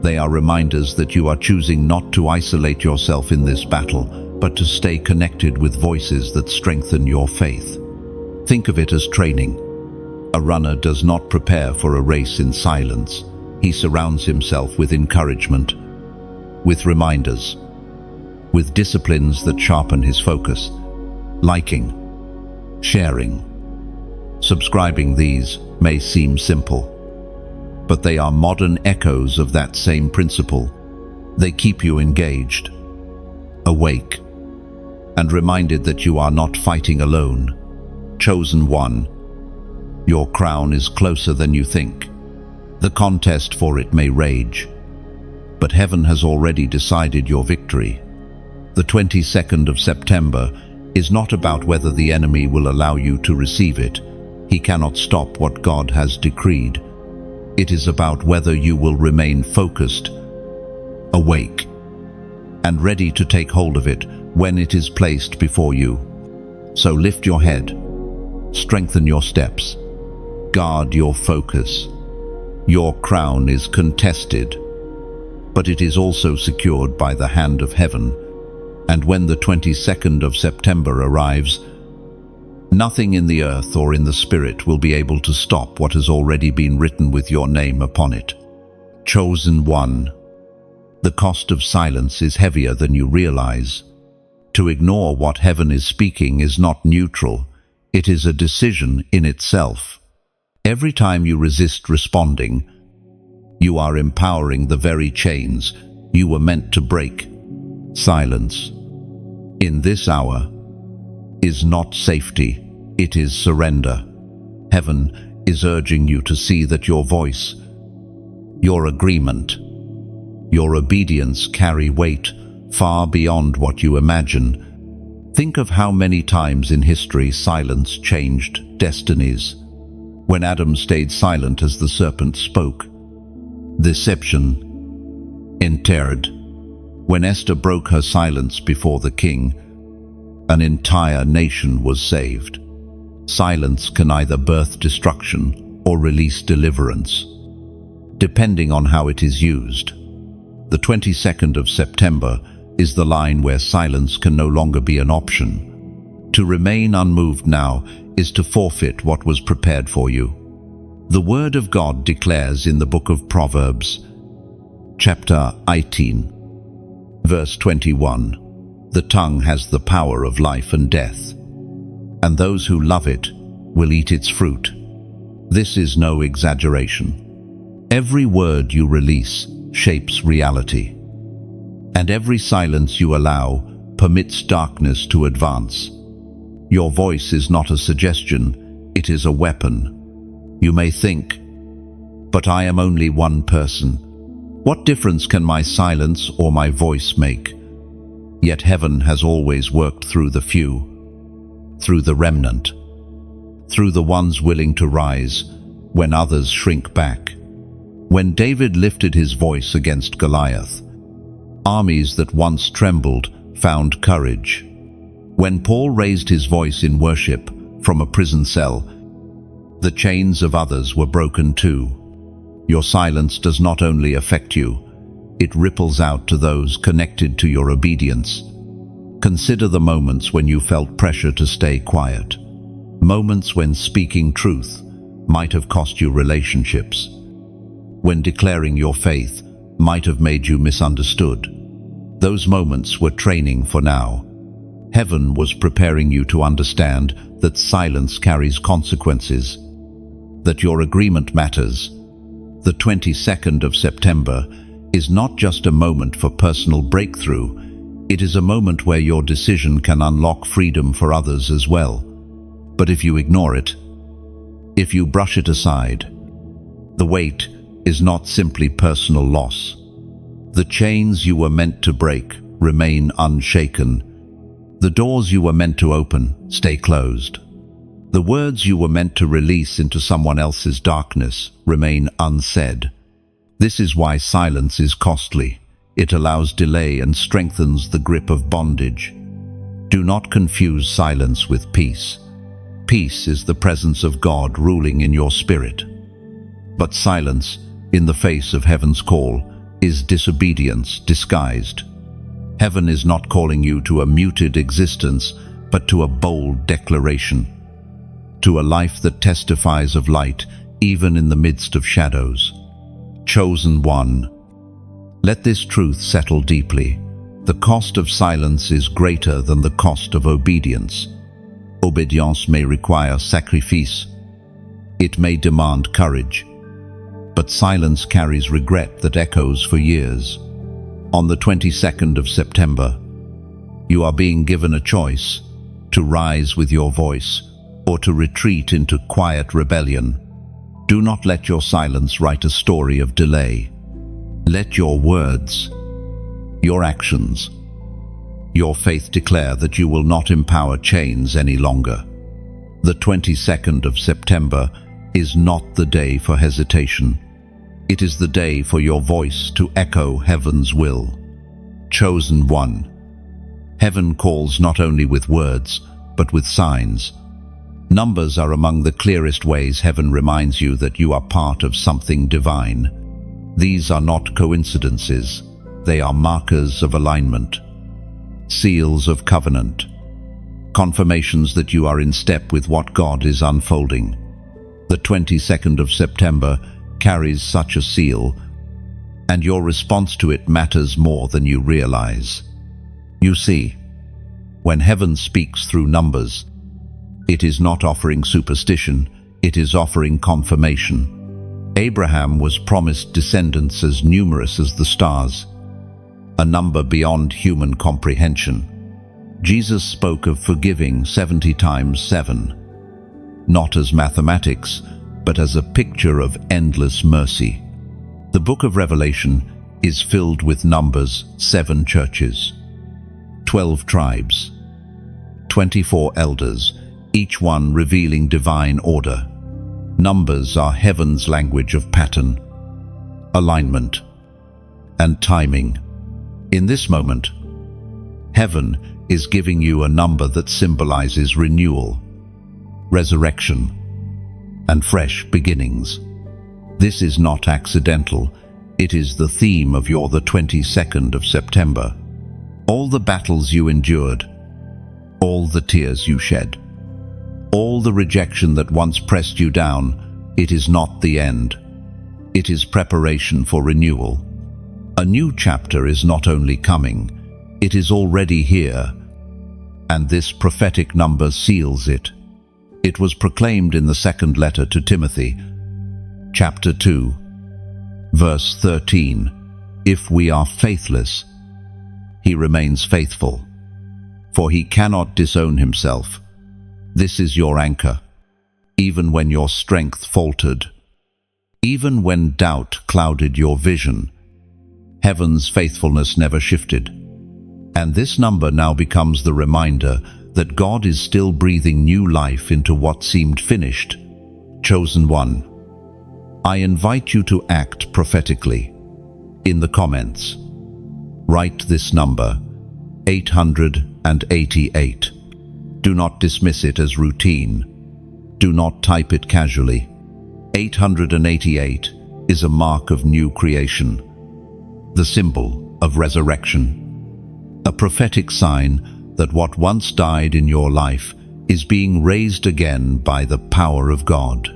They are reminders that you are choosing not to isolate yourself in this battle, but to stay connected with voices that strengthen your faith. Think of it as training. A runner does not prepare for a race in silence. He surrounds himself with encouragement, with reminders, with disciplines that sharpen his focus. Liking, sharing, subscribing. These may seem simple, but they are modern echoes of that same principle. They keep you engaged, awake, and reminded that you are not fighting alone. Chosen one, your crown is closer than you think. The contest for it may rage, but heaven has already decided your victory. The 22nd of September is not about whether the enemy will allow you to receive it. He cannot stop what God has decreed. It is about whether you will remain focused, awake, and ready to take hold of it when it is placed before you. So lift your head, strengthen your steps, guard your focus. Your crown is contested, but it is also secured by the hand of heaven. And when the 22nd of September arrives, nothing in the earth or in the spirit will be able to stop what has already been written with your name upon it. Chosen one. The cost of silence is heavier than you realize. To ignore what heaven is speaking is not neutral. It is a decision in itself. Every time you resist responding, you are empowering the very chains you were meant to break. Silence, in this hour, is not safety, it is surrender. Heaven is urging you to see that your voice, your agreement, your obedience carry weight far beyond what you imagine. Think of how many times in history silence changed destinies. When Adam stayed silent as the serpent spoke, deception entered. When Esther broke her silence before the king, an entire nation was saved. Silence can either birth destruction or release deliverance, depending on how it is used. The 22nd of September is the line where silence can no longer be an option. To remain unmoved now is to forfeit what was prepared for you. The Word of God declares in the book of Proverbs, chapter 18, verse 21, the tongue has the power of life and death, and those who love it will eat its fruit. This is no exaggeration. Every word you release shapes reality, and every silence you allow permits darkness to advance. Your voice is not a suggestion, it is a weapon. You may think, but I am only one person. What difference can my silence or my voice make? Yet heaven has always worked through the few, through the remnant, through the ones willing to rise when others shrink back. When David lifted his voice against Goliath, armies that once trembled found courage. When Paul raised his voice in worship from a prison cell, the chains of others were broken too. Your silence does not only affect you, it ripples out to those connected to your obedience. Consider the moments when you felt pressure to stay quiet. Moments when speaking truth might have cost you relationships. When declaring your faith might have made you misunderstood. Those moments were training for now. Heaven was preparing you to understand that silence carries consequences. that your agreement matters. The 22nd of September is not just a moment for personal breakthrough, it is a moment where your decision can unlock freedom for others as well. But if you ignore it, if you brush it aside, the weight is not simply personal loss. The chains you were meant to break remain unshaken. The doors you were meant to open stay closed. The words you were meant to release into someone else's darkness remain unsaid. This is why silence is costly. It allows delay and strengthens the grip of bondage. Do not confuse silence with peace. Peace is the presence of God ruling in your spirit. But silence, in the face of heaven's call, is disobedience disguised. Heaven is not calling you to a muted existence, but to a bold declaration, to a life that testifies of light even in the midst of shadows. Chosen one, let this truth settle deeply. The cost of silence is greater than the cost of obedience. Obedience may require sacrifice. It may demand courage. But silence carries regret that echoes for years. On the 22nd of September, you are being given a choice: to rise with your voice or to retreat into quiet rebellion. Do not let your silence write a story of delay. Let your words, your actions, your faith declare that you will not empower chains any longer. The 22nd of September is not the day for hesitation. It is the day for your voice to echo heaven's will. Chosen one, heaven calls not only with words, but with signs. Numbers are among the clearest ways heaven reminds you that you are part of something divine. These are not coincidences. They are markers of alignment, seals of covenant, confirmations that you are in step with what God is unfolding. The 22nd of September carries such a seal, and your response to it matters more than you realize. You see, when heaven speaks through numbers, it is not offering superstition, it is offering confirmation. Abraham was promised descendants as numerous as the stars, a number beyond human comprehension. Jesus spoke of forgiving 70 times 7, not as mathematics, but as a picture of endless mercy. The book of Revelation is filled with numbers: 7 churches, 12 tribes, 24 elders, each one revealing divine order. Numbers are heaven's language of pattern, alignment, and timing. In this moment, heaven is giving you a number that symbolizes renewal, resurrection, and fresh beginnings. This is not accidental. It is the theme of your the 22nd of September. All the battles you endured, all the tears you shed, all the rejection that once pressed you down, it is not the end. It is preparation for renewal. A new chapter is not only coming, it is already here, and this prophetic number seals it. It was proclaimed in the second letter to Timothy, chapter 2, verse 13. If we are faithless, he remains faithful, for he cannot disown himself. This is your anchor, even when your strength faltered, even when doubt clouded your vision. Heaven's faithfulness never shifted, and this number now becomes the reminder that God is still breathing new life into what seemed finished. Chosen one, I invite you to act prophetically. In the comments, write this number, 888. Do not dismiss it as routine. Do not type it casually. 888 is a mark of new creation, the symbol of resurrection, a prophetic sign that what once died in your life is being raised again by the power of God.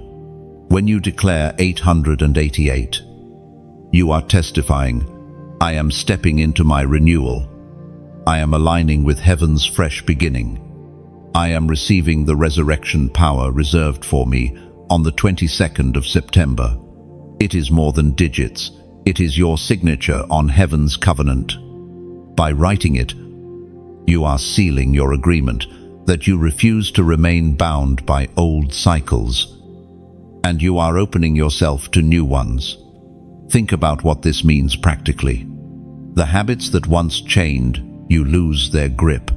When you declare 888, you are testifying, I am stepping into my renewal. I am aligning with heaven's fresh beginning. I am receiving the resurrection power reserved for me on the 22nd of September. It is more than digits. It is your signature on heaven's covenant. By writing it, you are sealing your agreement that you refuse to remain bound by old cycles, and you are opening yourself to new ones. Think about what this means practically. The habits that once chained you lose their grip.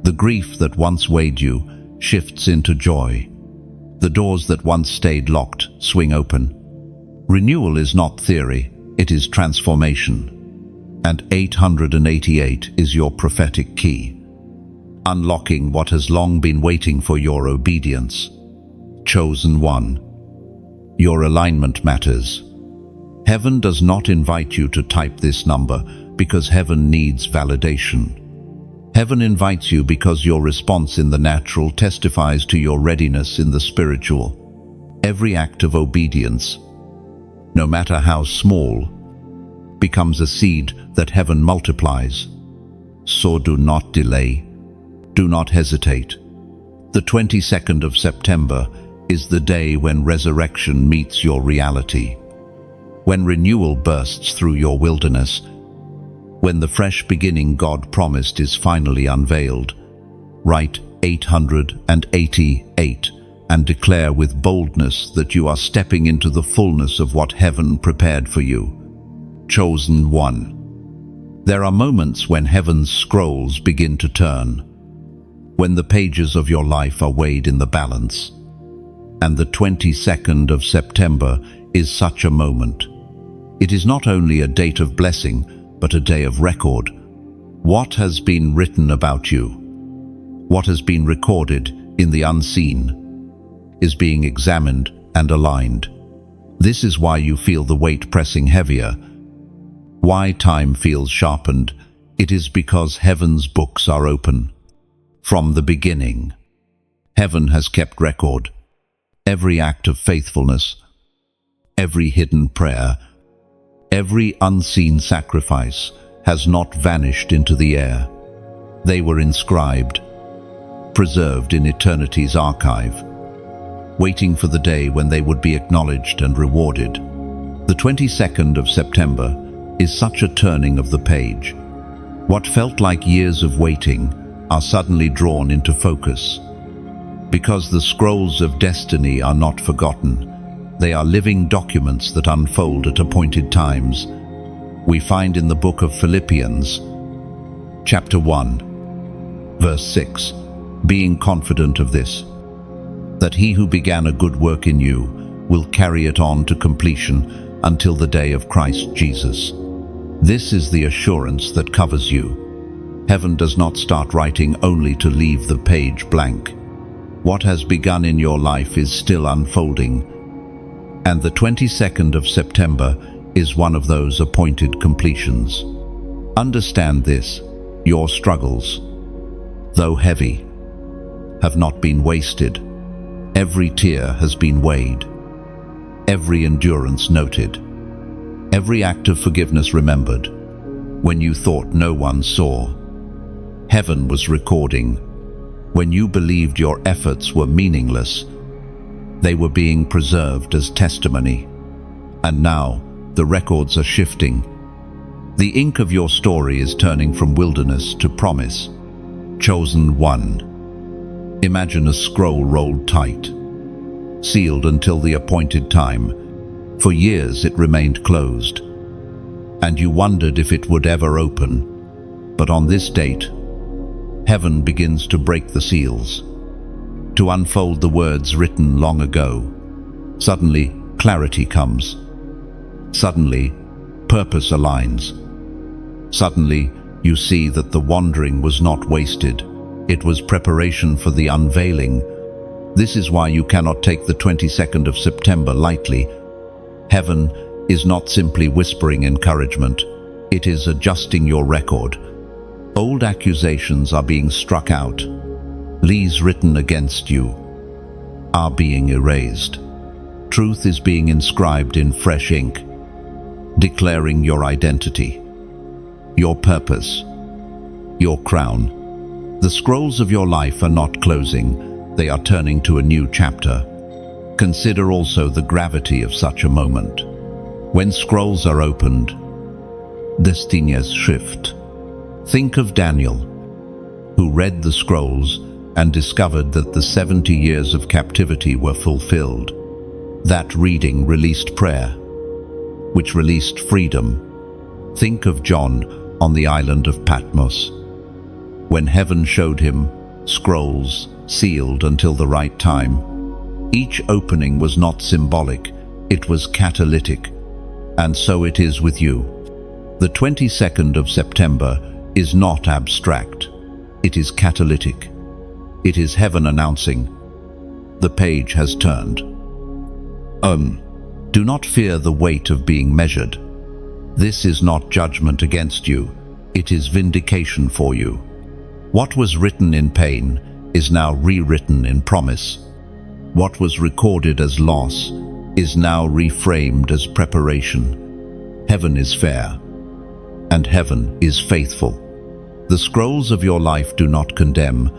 The grief that once weighed you shifts into joy. The doors that once stayed locked swing open. Renewal is not theory, it is transformation. And 888 is your prophetic key, unlocking what has long been waiting for your obedience. Chosen one. Your alignment matters. Heaven does not invite you to type this number because heaven needs validation. Heaven invites you because your response in the natural testifies to your readiness in the spiritual. Every act of obedience, no matter how small, becomes a seed that heaven multiplies. So do not delay. Do not hesitate. The 22nd of September is the day when resurrection meets your reality. When renewal bursts through your wilderness. When the fresh beginning God promised is finally unveiled. Write 888 and declare with boldness that you are stepping into the fullness of what heaven prepared for you. Chosen one. There are moments when heaven's scrolls begin to turn, when the pages of your life are weighed in the balance. And the 22nd of September is such a moment. It is not only a date of blessing, but a day of record. What has been written about you, what has been recorded in the unseen, is being examined and aligned. This is why you feel the weight pressing heavier, why time feels sharpened. It is because heaven's books are open. From the beginning, heaven has kept record. Every act of faithfulness, every hidden prayer, every unseen sacrifice has not vanished into the air. They were inscribed, preserved in eternity's archive, waiting for the day when they would be acknowledged and rewarded. The 22nd of September is such a turning of the page. What felt like years of waiting are suddenly drawn into focus. Because the scrolls of destiny are not forgotten, they are living documents that unfold at appointed times. We find in the book of Philippians, chapter 1, verse 6, being confident of this, that he who began a good work in you will carry it on to completion until the day of Christ Jesus. This is the assurance that covers you. Heaven does not start writing only to leave the page blank. What has begun in your life is still unfolding, and the 22nd of September is one of those appointed completions. Understand this: your struggles, though heavy, have not been wasted. Every tear has been weighed, every endurance noted, every act of forgiveness remembered. When you thought no one saw, heaven was recording. When you believed your efforts were meaningless, they were being preserved as testimony. And now, the records are shifting. The ink of your story is turning from wilderness to promise. Chosen one. Imagine a scroll rolled tight, sealed until the appointed time. For years it remained closed, and you wondered if it would ever open. But on this date, heaven begins to break the seals, to unfold the words written long ago. Suddenly, clarity comes. Suddenly, purpose aligns. Suddenly, you see that the wandering was not wasted. It was preparation for the unveiling. This is why you cannot take the 22nd of September lightly. Heaven is not simply whispering encouragement. It is adjusting your record. Old accusations are being struck out. Lies written against you are being erased. Truth is being inscribed in fresh ink, declaring your identity, your purpose, your crown. The scrolls of your life are not closing, they are turning to a new chapter. Consider also the gravity of such a moment. When scrolls are opened, destinies shift. Think of Daniel, who read the scrolls and discovered that the 70 years of captivity were fulfilled. That reading released prayer, which released freedom. Think of John on the island of Patmos, when heaven showed him scrolls sealed until the right time. Each opening was not symbolic, it was catalytic. And so it is with you. The 22nd of September is not abstract, it is catalytic. It is heaven announcing, the page has turned. Do not fear the weight of being measured. This is not judgment against you, it is vindication for you. What was written in pain is now rewritten in promise. What was recorded as loss is now reframed as preparation. Heaven is fair, and heaven is faithful. The scrolls of your life do not condemn,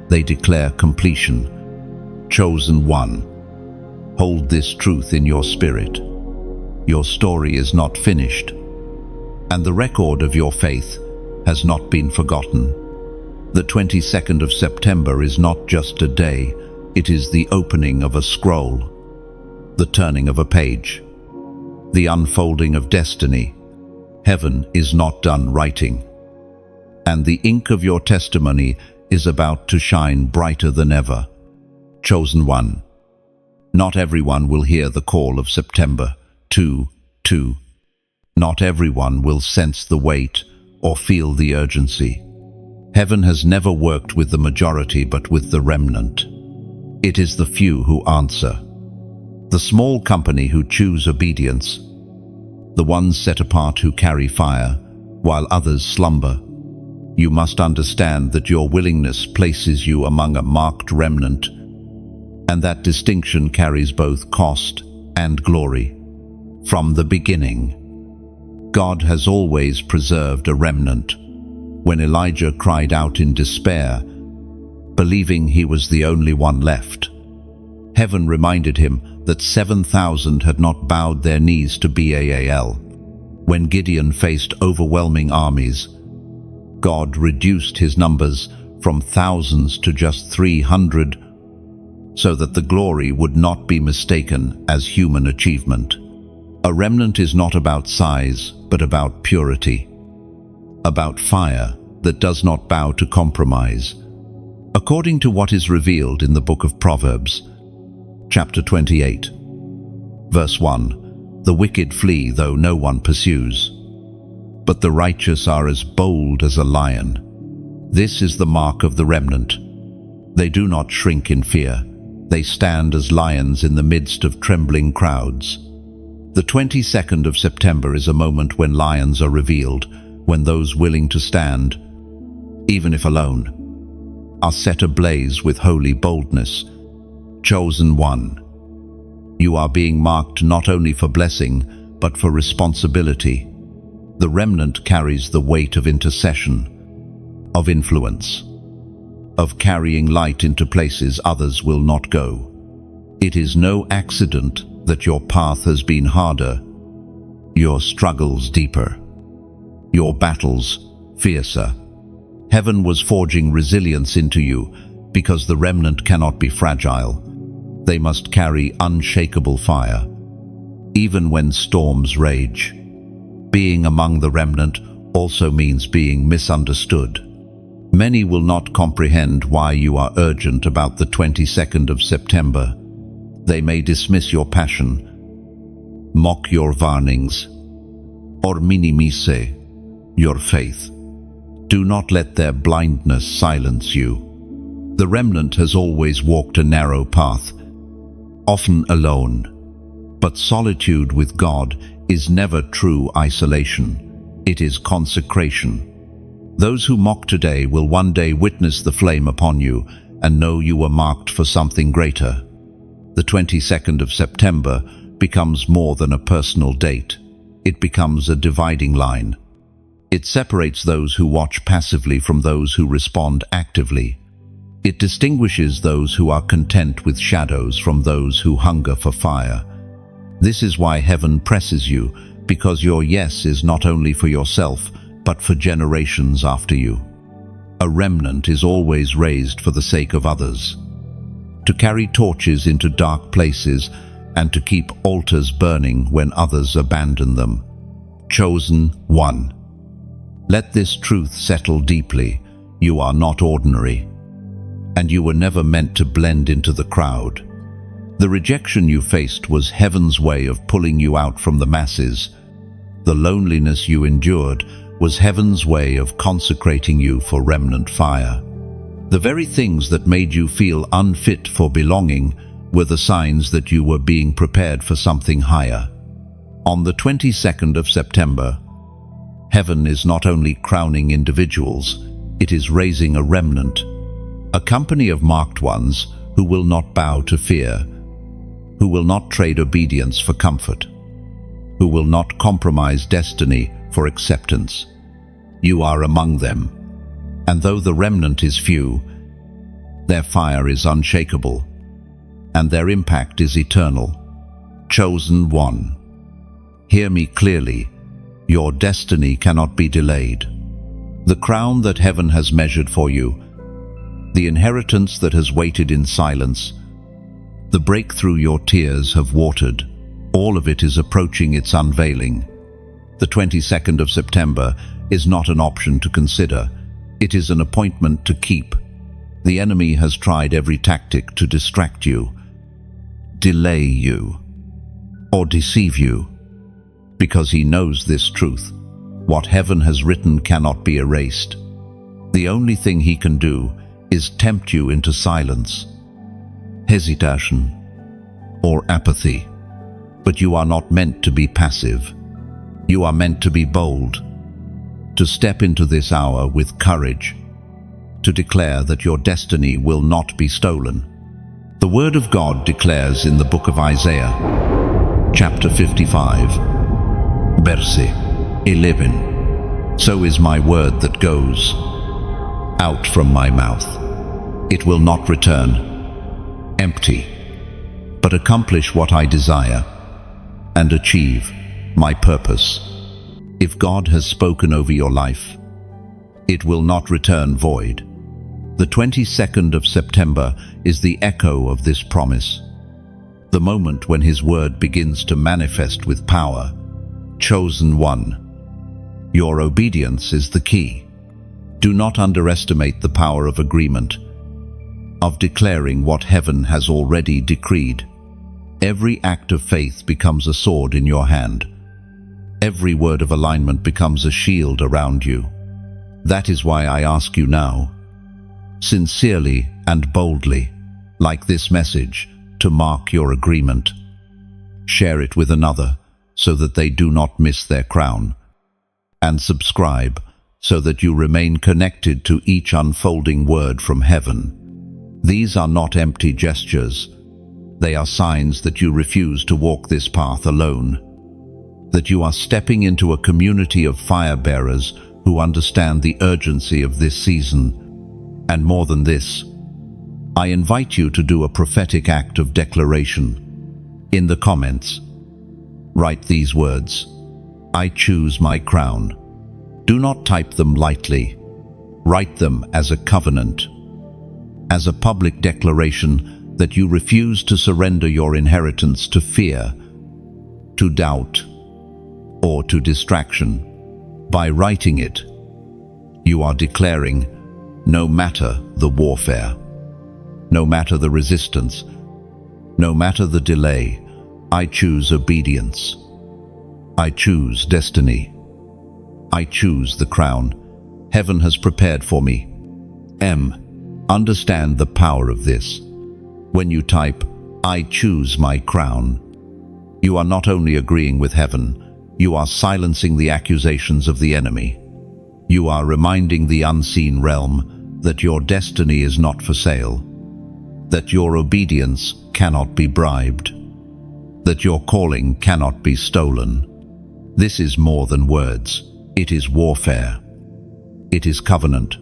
they declare completion. Chosen one, hold this truth in your spirit. Your story is not finished, and the record of your faith has not been forgotten. The 22nd of September is not just a day, it is the opening of a scroll, the turning of a page, the unfolding of destiny. Heaven is not done writing, and the ink of your testimony is about to shine brighter than ever. Chosen one, not everyone will hear the call of September 2:2. Not everyone will sense the weight or feel the urgency. Heaven has never worked with the majority but with the remnant. It is the few who answer, the small company who choose obedience, the ones set apart who carry fire while others slumber. You must understand that your willingness places you among a marked remnant, and that distinction carries both cost and glory. From the beginning, God has always preserved a remnant. When Elijah cried out in despair, believing he was the only one left, heaven reminded him that 7,000 had not bowed their knees to Baal. When Gideon faced overwhelming armies, God reduced his numbers from thousands to just 300, so that the glory would not be mistaken as human achievement. A remnant is not about size, but about purity, about fire that does not bow to compromise. According to what is revealed in the book of Proverbs, chapter 28, verse 1, the wicked flee though no one pursues, but the righteous are as bold as a lion. This is the mark of the remnant. They do not shrink in fear. They stand as lions in the midst of trembling crowds. The 22nd of September is a moment when lions are revealed, when those willing to stand, even if alone, are set ablaze with holy boldness. Chosen one, you are being marked not only for blessing, but for responsibility. The remnant carries the weight of intercession, of influence, of carrying light into places others will not go. It is no accident that your path has been harder, your struggles deeper, your battles fiercer. Heaven was forging resilience into you because the remnant cannot be fragile. They must carry unshakable fire, even when storms rage. Being among the remnant also means being misunderstood. Many will not comprehend why you are urgent about the 22nd of September. They may dismiss your passion, mock your warnings, or minimize your faith. Do not let their blindness silence you. The remnant has always walked a narrow path, often alone. But solitude with God is never true isolation. It is consecration. Those who mock today will one day witness the flame upon you and know you were marked for something greater. The 22nd of September becomes more than a personal date. It becomes a dividing line. It separates those who watch passively from those who respond actively. It distinguishes those who are content with shadows from those who hunger for fire. This is why heaven presses you, because your yes is not only for yourself, but for generations after you. A remnant is always raised for the sake of others, to carry torches into dark places and to keep altars burning when others abandon them. Chosen one. Let this truth settle deeply. You are not ordinary, and you were never meant to blend into the crowd. The rejection you faced was heaven's way of pulling you out from the masses. The loneliness you endured was heaven's way of consecrating you for remnant fire. The very things that made you feel unfit for belonging were the signs that you were being prepared for something higher. On the 22nd of September, heaven is not only crowning individuals, it is raising a remnant, a company of marked ones who will not bow to fear, who will not trade obedience for comfort, who will not compromise destiny for acceptance. You are among them, and though the remnant is few, their fire is unshakable, and their impact is eternal. Chosen one. Hear me clearly. Your destiny cannot be delayed. The crown that heaven has measured for you, the inheritance that has waited in silence, the breakthrough your tears have watered, all of it is approaching its unveiling. The 22nd of September is not an option to consider. It is an appointment to keep. The enemy has tried every tactic to distract you, delay you, or deceive you, because he knows this truth. What heaven has written cannot be erased. The only thing he can do is tempt you into silence, hesitation, or apathy. But you are not meant to be passive. You are meant to be bold, to step into this hour with courage, to declare that your destiny will not be stolen. The Word of God declares in the book of Isaiah, chapter 55, verse 11, "So is my word that goes out from my mouth. It will not return empty, but accomplish what I desire and achieve my purpose." If God has spoken over your life, it will not return void. The 22nd of September is the echo of this promise, the moment when His word begins to manifest with power. Chosen one. Your obedience is the key. Do not underestimate the power of agreement, of declaring what heaven has already decreed. Every act of faith becomes a sword in your hand. Every word of alignment becomes a shield around you. That is why I ask you now, sincerely and boldly, like this message, to mark your agreement. Share it with another so that they do not miss their crown, and subscribe so that you remain connected to each unfolding word from heaven. These are not empty gestures. They are signs that you refuse to walk this path alone, that you are stepping into a community of fire bearers who understand the urgency of this season. And more than this, I invite you to do a prophetic act of declaration. In the comments, write these words: "I choose my crown." Do not type them lightly. Write them as a covenant, as a public declaration that you refuse to surrender your inheritance to fear, to doubt, or to distraction. By writing it, you are declaring, no matter the warfare, no matter the resistance, no matter the delay, I choose obedience. I choose destiny. I choose the crown heaven has prepared for me. Understand the power of this. When you type, "I choose my crown," you are not only agreeing with heaven, you are silencing the accusations of the enemy. You are reminding the unseen realm that your destiny is not for sale, that your obedience cannot be bribed, that your calling cannot be stolen. This is more than words. It is warfare. It is covenant.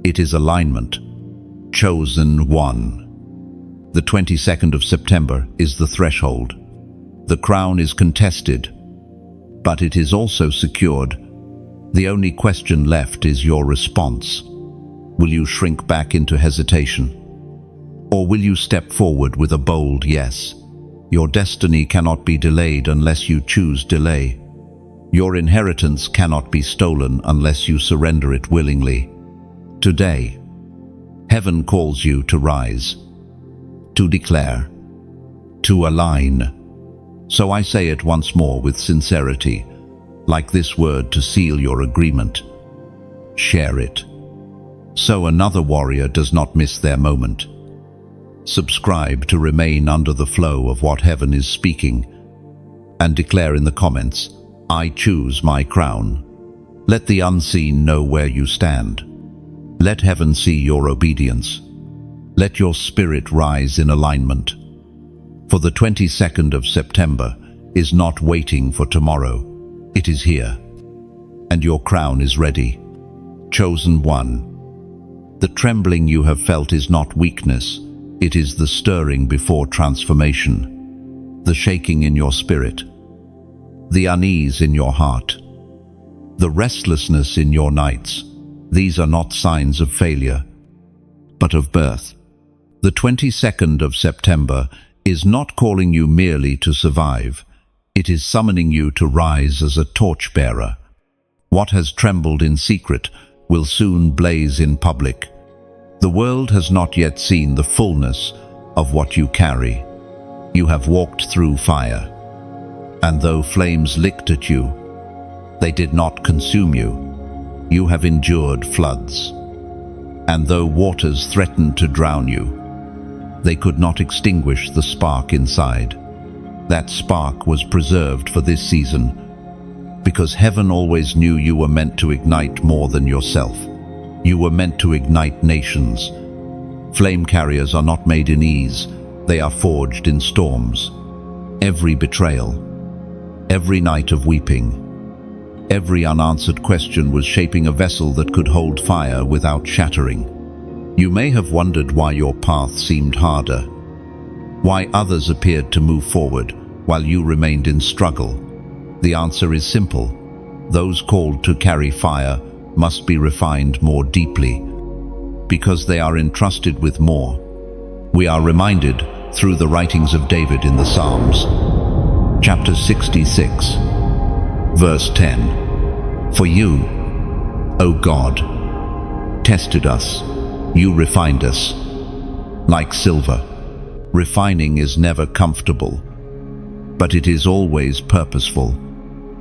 It is alignment. It is a declaration that your destiny is not for sale, that your obedience cannot be bribed, that your calling cannot be stolen. This is more than words. It is warfare. It is covenant. It is alignment. It is a declaration that your destiny is not for sale, that your obedience cannot be bribed, that your calling cannot be stolen. This is more than words. It is covenant. It is Chosen one. The 22nd of September is the threshold. The crown is contested, but it is also secured. The only question left is your response. Will you shrink back into hesitation? Or will you step forward with a bold yes? Your destiny cannot be delayed unless you choose delay. Your inheritance cannot be stolen unless you surrender it willingly. Today, heaven calls you to rise, to declare, to align. So I say it once more with sincerity, like this word to seal your agreement. Share it, so another warrior does not miss their moment. Subscribe to remain under the flow of what heaven is speaking, and declare in the comments, I choose my crown. Let the unseen know where you stand. Let heaven see your obedience. Let your spirit rise in alignment. For the 22nd of September is not waiting for tomorrow. It is here. And your crown is ready. Chosen one. The trembling you have felt is not weakness. It is the stirring before transformation. The shaking in your spirit. The unease in your heart. The restlessness in your nights. These are not signs of failure, but of birth. The 22nd of September is not calling you merely to survive. It is summoning you to rise as a torchbearer. What has trembled in secret will soon blaze in public. The world has not yet seen the fullness of what you carry. You have walked through fire, and though flames licked at you, they did not consume you. You have endured floods, and though waters threatened to drown you, they could not extinguish the spark inside. That spark was preserved for this season, because heaven always knew you were meant to ignite more than yourself. You were meant to ignite nations. Flame carriers are not made in ease, they are forged in storms. Every betrayal, every night of weeping, every unanswered question was shaping a vessel that could hold fire without shattering. You may have wondered why your path seemed harder, why others appeared to move forward while you remained in struggle. The answer is simple. Those called to carry fire must be refined more deeply, because they are entrusted with more. We are reminded through the writings of David in the Psalms. Chapter 66, verse 10. For you, O God, tested us, you refined us. Like silver, refining is never comfortable, but it is always purposeful.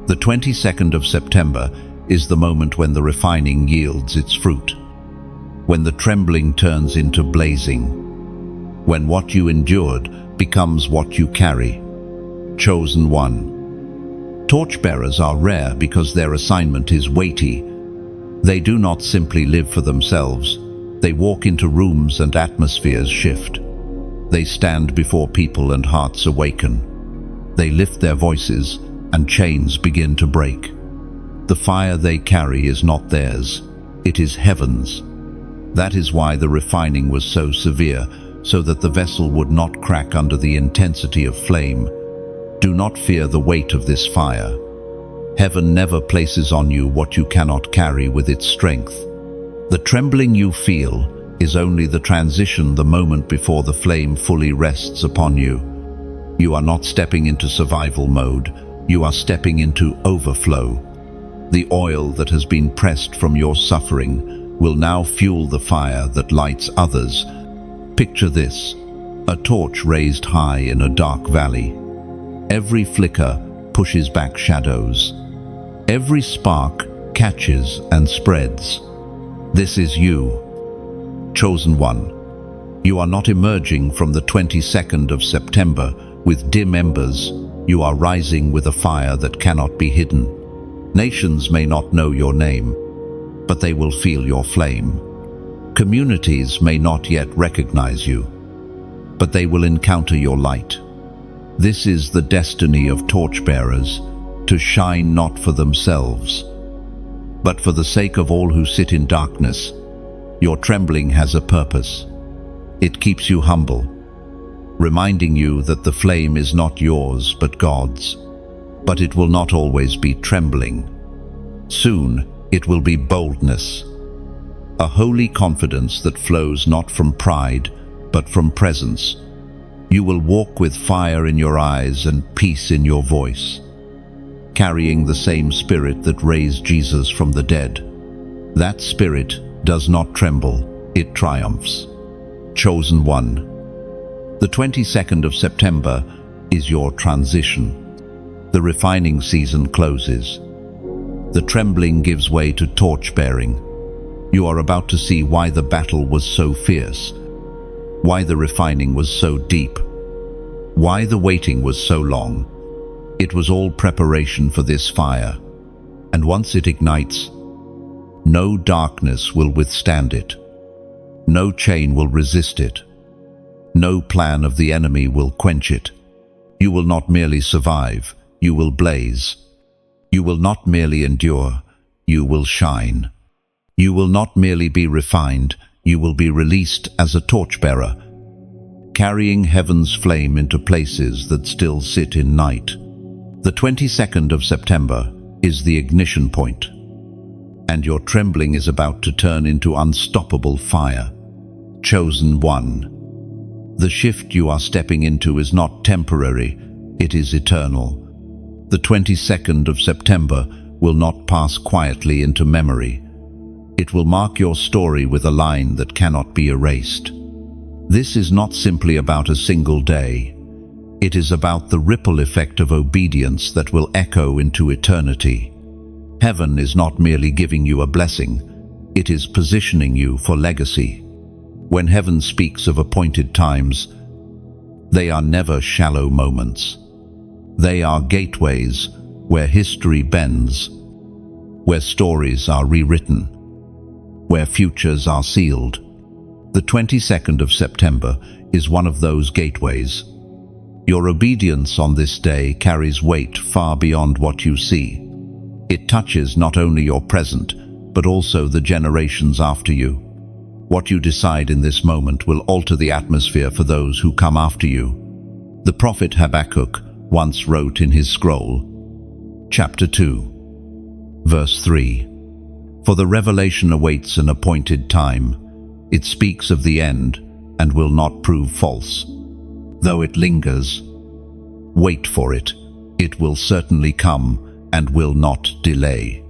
The 22nd of September is the moment when the refining yields its fruit, when the trembling turns into blazing, when what you endured becomes what you carry. Chosen one. Torchbearers are rare because their assignment is weighty. They do not simply live for themselves. They walk into rooms and atmospheres shift. They stand before people and hearts awaken. They lift their voices and chains begin to break. The fire they carry is not theirs, it is heaven's. That is why the refining was so severe, so that the vessel would not crack under the intensity of flame. Do not fear the weight of this fire. Heaven never places on you what you cannot carry with its strength. The trembling you feel is only the transition, the moment before the flame fully rests upon you. You are not stepping into survival mode, you are stepping into overflow. The oil that has been pressed from your suffering will now fuel the fire that lights others. Picture this: a torch raised high in a dark valley. Every flicker pushes back shadows. Every spark catches and spreads. This is you, chosen one. You are not emerging from the 22nd of September with dim embers. You are rising with a fire that cannot be hidden. Nations may not know your name, but they will feel your flame. Communities may not yet recognize you, but they will encounter your light. This is the destiny of torchbearers, to shine not for themselves, but for the sake of all who sit in darkness. Your trembling has a purpose. It keeps you humble, reminding you that the flame is not yours but God's. But it will not always be trembling. Soon it will be boldness, a holy confidence that flows not from pride but from presence. You will walk with fire in your eyes and peace in your voice, carrying the same spirit that raised Jesus from the dead. That spirit does not tremble, it triumphs. Chosen one. The 22nd of September is your transition. The refining season closes. The trembling gives way to torch-bearing. You are about to see why the battle was so fierce, why the refining was so deep, why the waiting was so long. It was all preparation for this fire, and once it ignites, no darkness will withstand it. No chain will resist it. No plan of the enemy will quench it. You will not merely survive, you will blaze. You will not merely endure, you will shine. You will not merely be refined, you will be released as a torchbearer, carrying heaven's flame into places that still sit in night. The 22nd of September is the ignition point, and your trembling is about to turn into unstoppable fire. Chosen one. The shift you are stepping into is not temporary, it is eternal. The 22nd of September will not pass quietly into memory. It will mark your story with a line that cannot be erased. This is not simply about a single day. It is about the ripple effect of obedience that will echo into eternity. Heaven is not merely giving you a blessing, it is positioning you for legacy. When heaven speaks of appointed times, they are never shallow moments. They are gateways where history bends, where stories are rewritten, where futures are sealed. The 22nd of September is one of those gateways. Your obedience on this day carries weight far beyond what you see. It touches not only your present, but also the generations after you. What you decide in this moment will alter the atmosphere for those who come after you. The prophet Habakkuk once wrote in his scroll, chapter 2, verse 3, "For the revelation awaits an appointed time. It speaks of the end and will not prove false. Though it lingers, wait for it. It will certainly come and will not delay."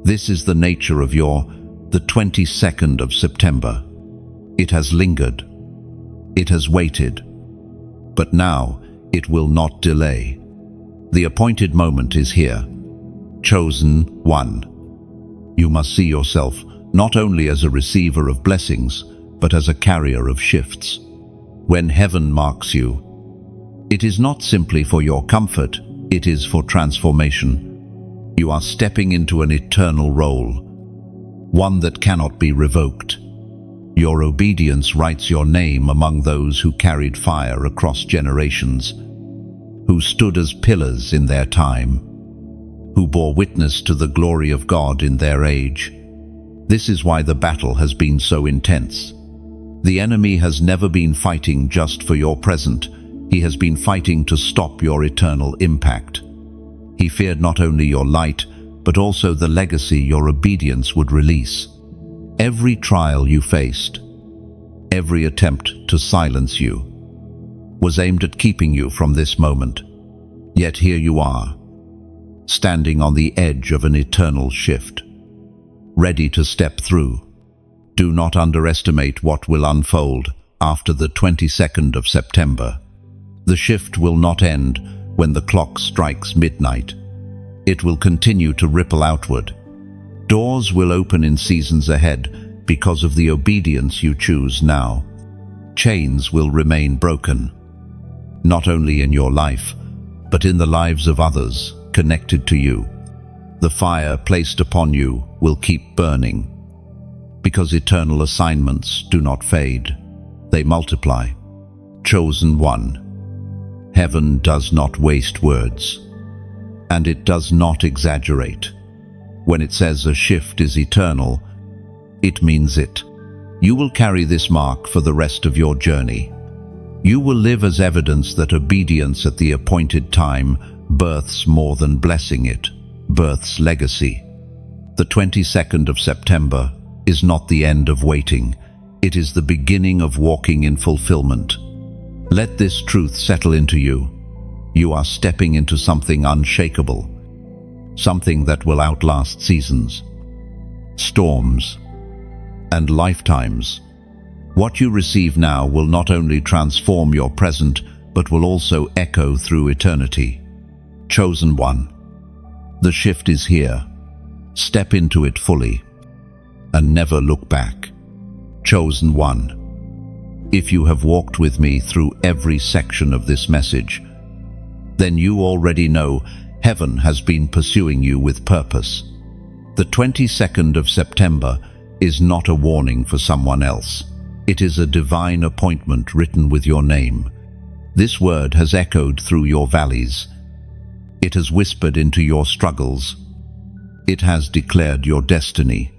This is the nature of the 22nd of September. It has lingered. It has waited. But now it will not delay. The appointed moment is here. Chosen one. You must see yourself not only as a receiver of blessings, but as a carrier of shifts. When heaven marks you, it is not simply for your comfort, it is for transformation. You are stepping into an eternal role, one that cannot be revoked. Your obedience writes your name among those who carried fire across generations, who stood as pillars in their time, who bore witness to the glory of God in their age. This is why the battle has been so intense. The enemy has never been fighting just for your present, he has been fighting to stop your eternal impact. He feared not only your light, but also the legacy your obedience would release. Every trial you faced, every attempt to silence you, was aimed at keeping you from this moment. Yet here you are, standing on the edge of an eternal shift, ready to step through. Do not underestimate what will unfold after the 22nd of September. The shift will not end when the clock strikes midnight. It will continue to ripple outward. Doors will open in seasons ahead because of the obedience you choose now. Chains will remain broken, not only in your life, but in the lives of others connected to you. The fire placed upon you will keep burning, because eternal assignments do not fade, they multiply. Chosen one. Heaven does not waste words, and it does not exaggerate. When it says a shift is eternal, it means it. You will carry this mark for the rest of your journey. You will live as evidence that obedience at the appointed time births more than blessing it, births legacy. The 22nd of September is not the end of waiting. It is the beginning of walking in fulfillment. Let this truth settle into you. You are stepping into something unshakable, something that will outlast seasons, storms, and lifetimes. What you receive now will not only transform your present, but will also echo through eternity. Chosen one, the shift is here. Step into it fully and never look back. Chosen one, if you have walked with me through every section of this message, then you already know heaven has been pursuing you with purpose. The 22nd of September is not a warning for someone else. It is a divine appointment written with your name. This word has echoed through your valleys. It has whispered into your struggles. It has declared your destiny.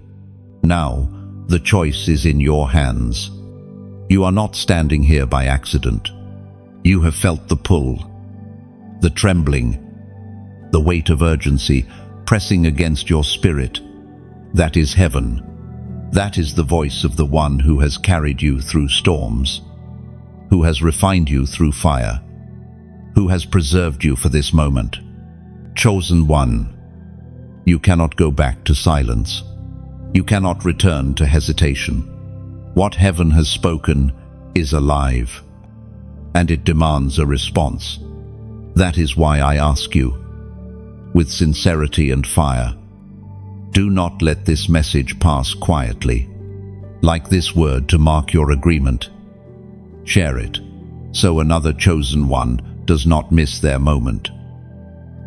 Now, the choice is in your hands. You are not standing here by accident. You have felt the pull, the trembling, the weight of urgency pressing against your spirit. That is heaven. That is the voice of the one who has carried you through storms, who has refined you through fire, who has preserved you for this moment. Chosen one, you cannot go back to silence. You cannot return to hesitation. What heaven has spoken is alive, and it demands a response. That is why I ask you, with sincerity and fire, do not let this message pass quietly. Like this word to mark your agreement. Share it, so another chosen one does not miss their moment.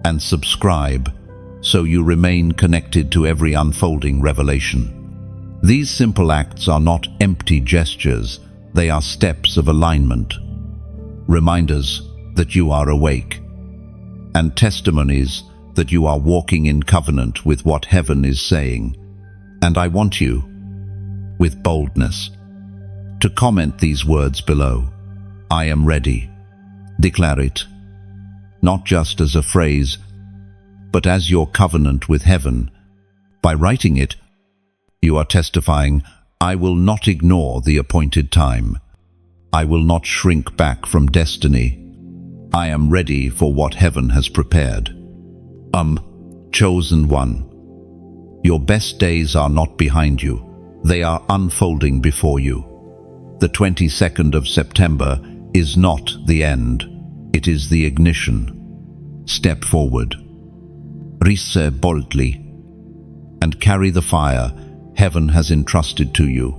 And subscribe, so you remain connected to every unfolding revelation. These simple acts are not empty gestures, they are steps of alignment, reminders that you are awake, and testimonies that you are walking in covenant with what heaven is saying. And I want you, with boldness, to comment these words below. I am ready. Declare it, not just as a phrase, but as your covenant with heaven. By writing it, you are testifying, I will not ignore the appointed time. I will not shrink back from destiny. I am ready for what heaven has prepared. Chosen one, your best days are not behind you. They are unfolding before you. The 22nd of September is not the end. It is the ignition. Step forward. Rise boldly and carry the fire heaven has entrusted to you.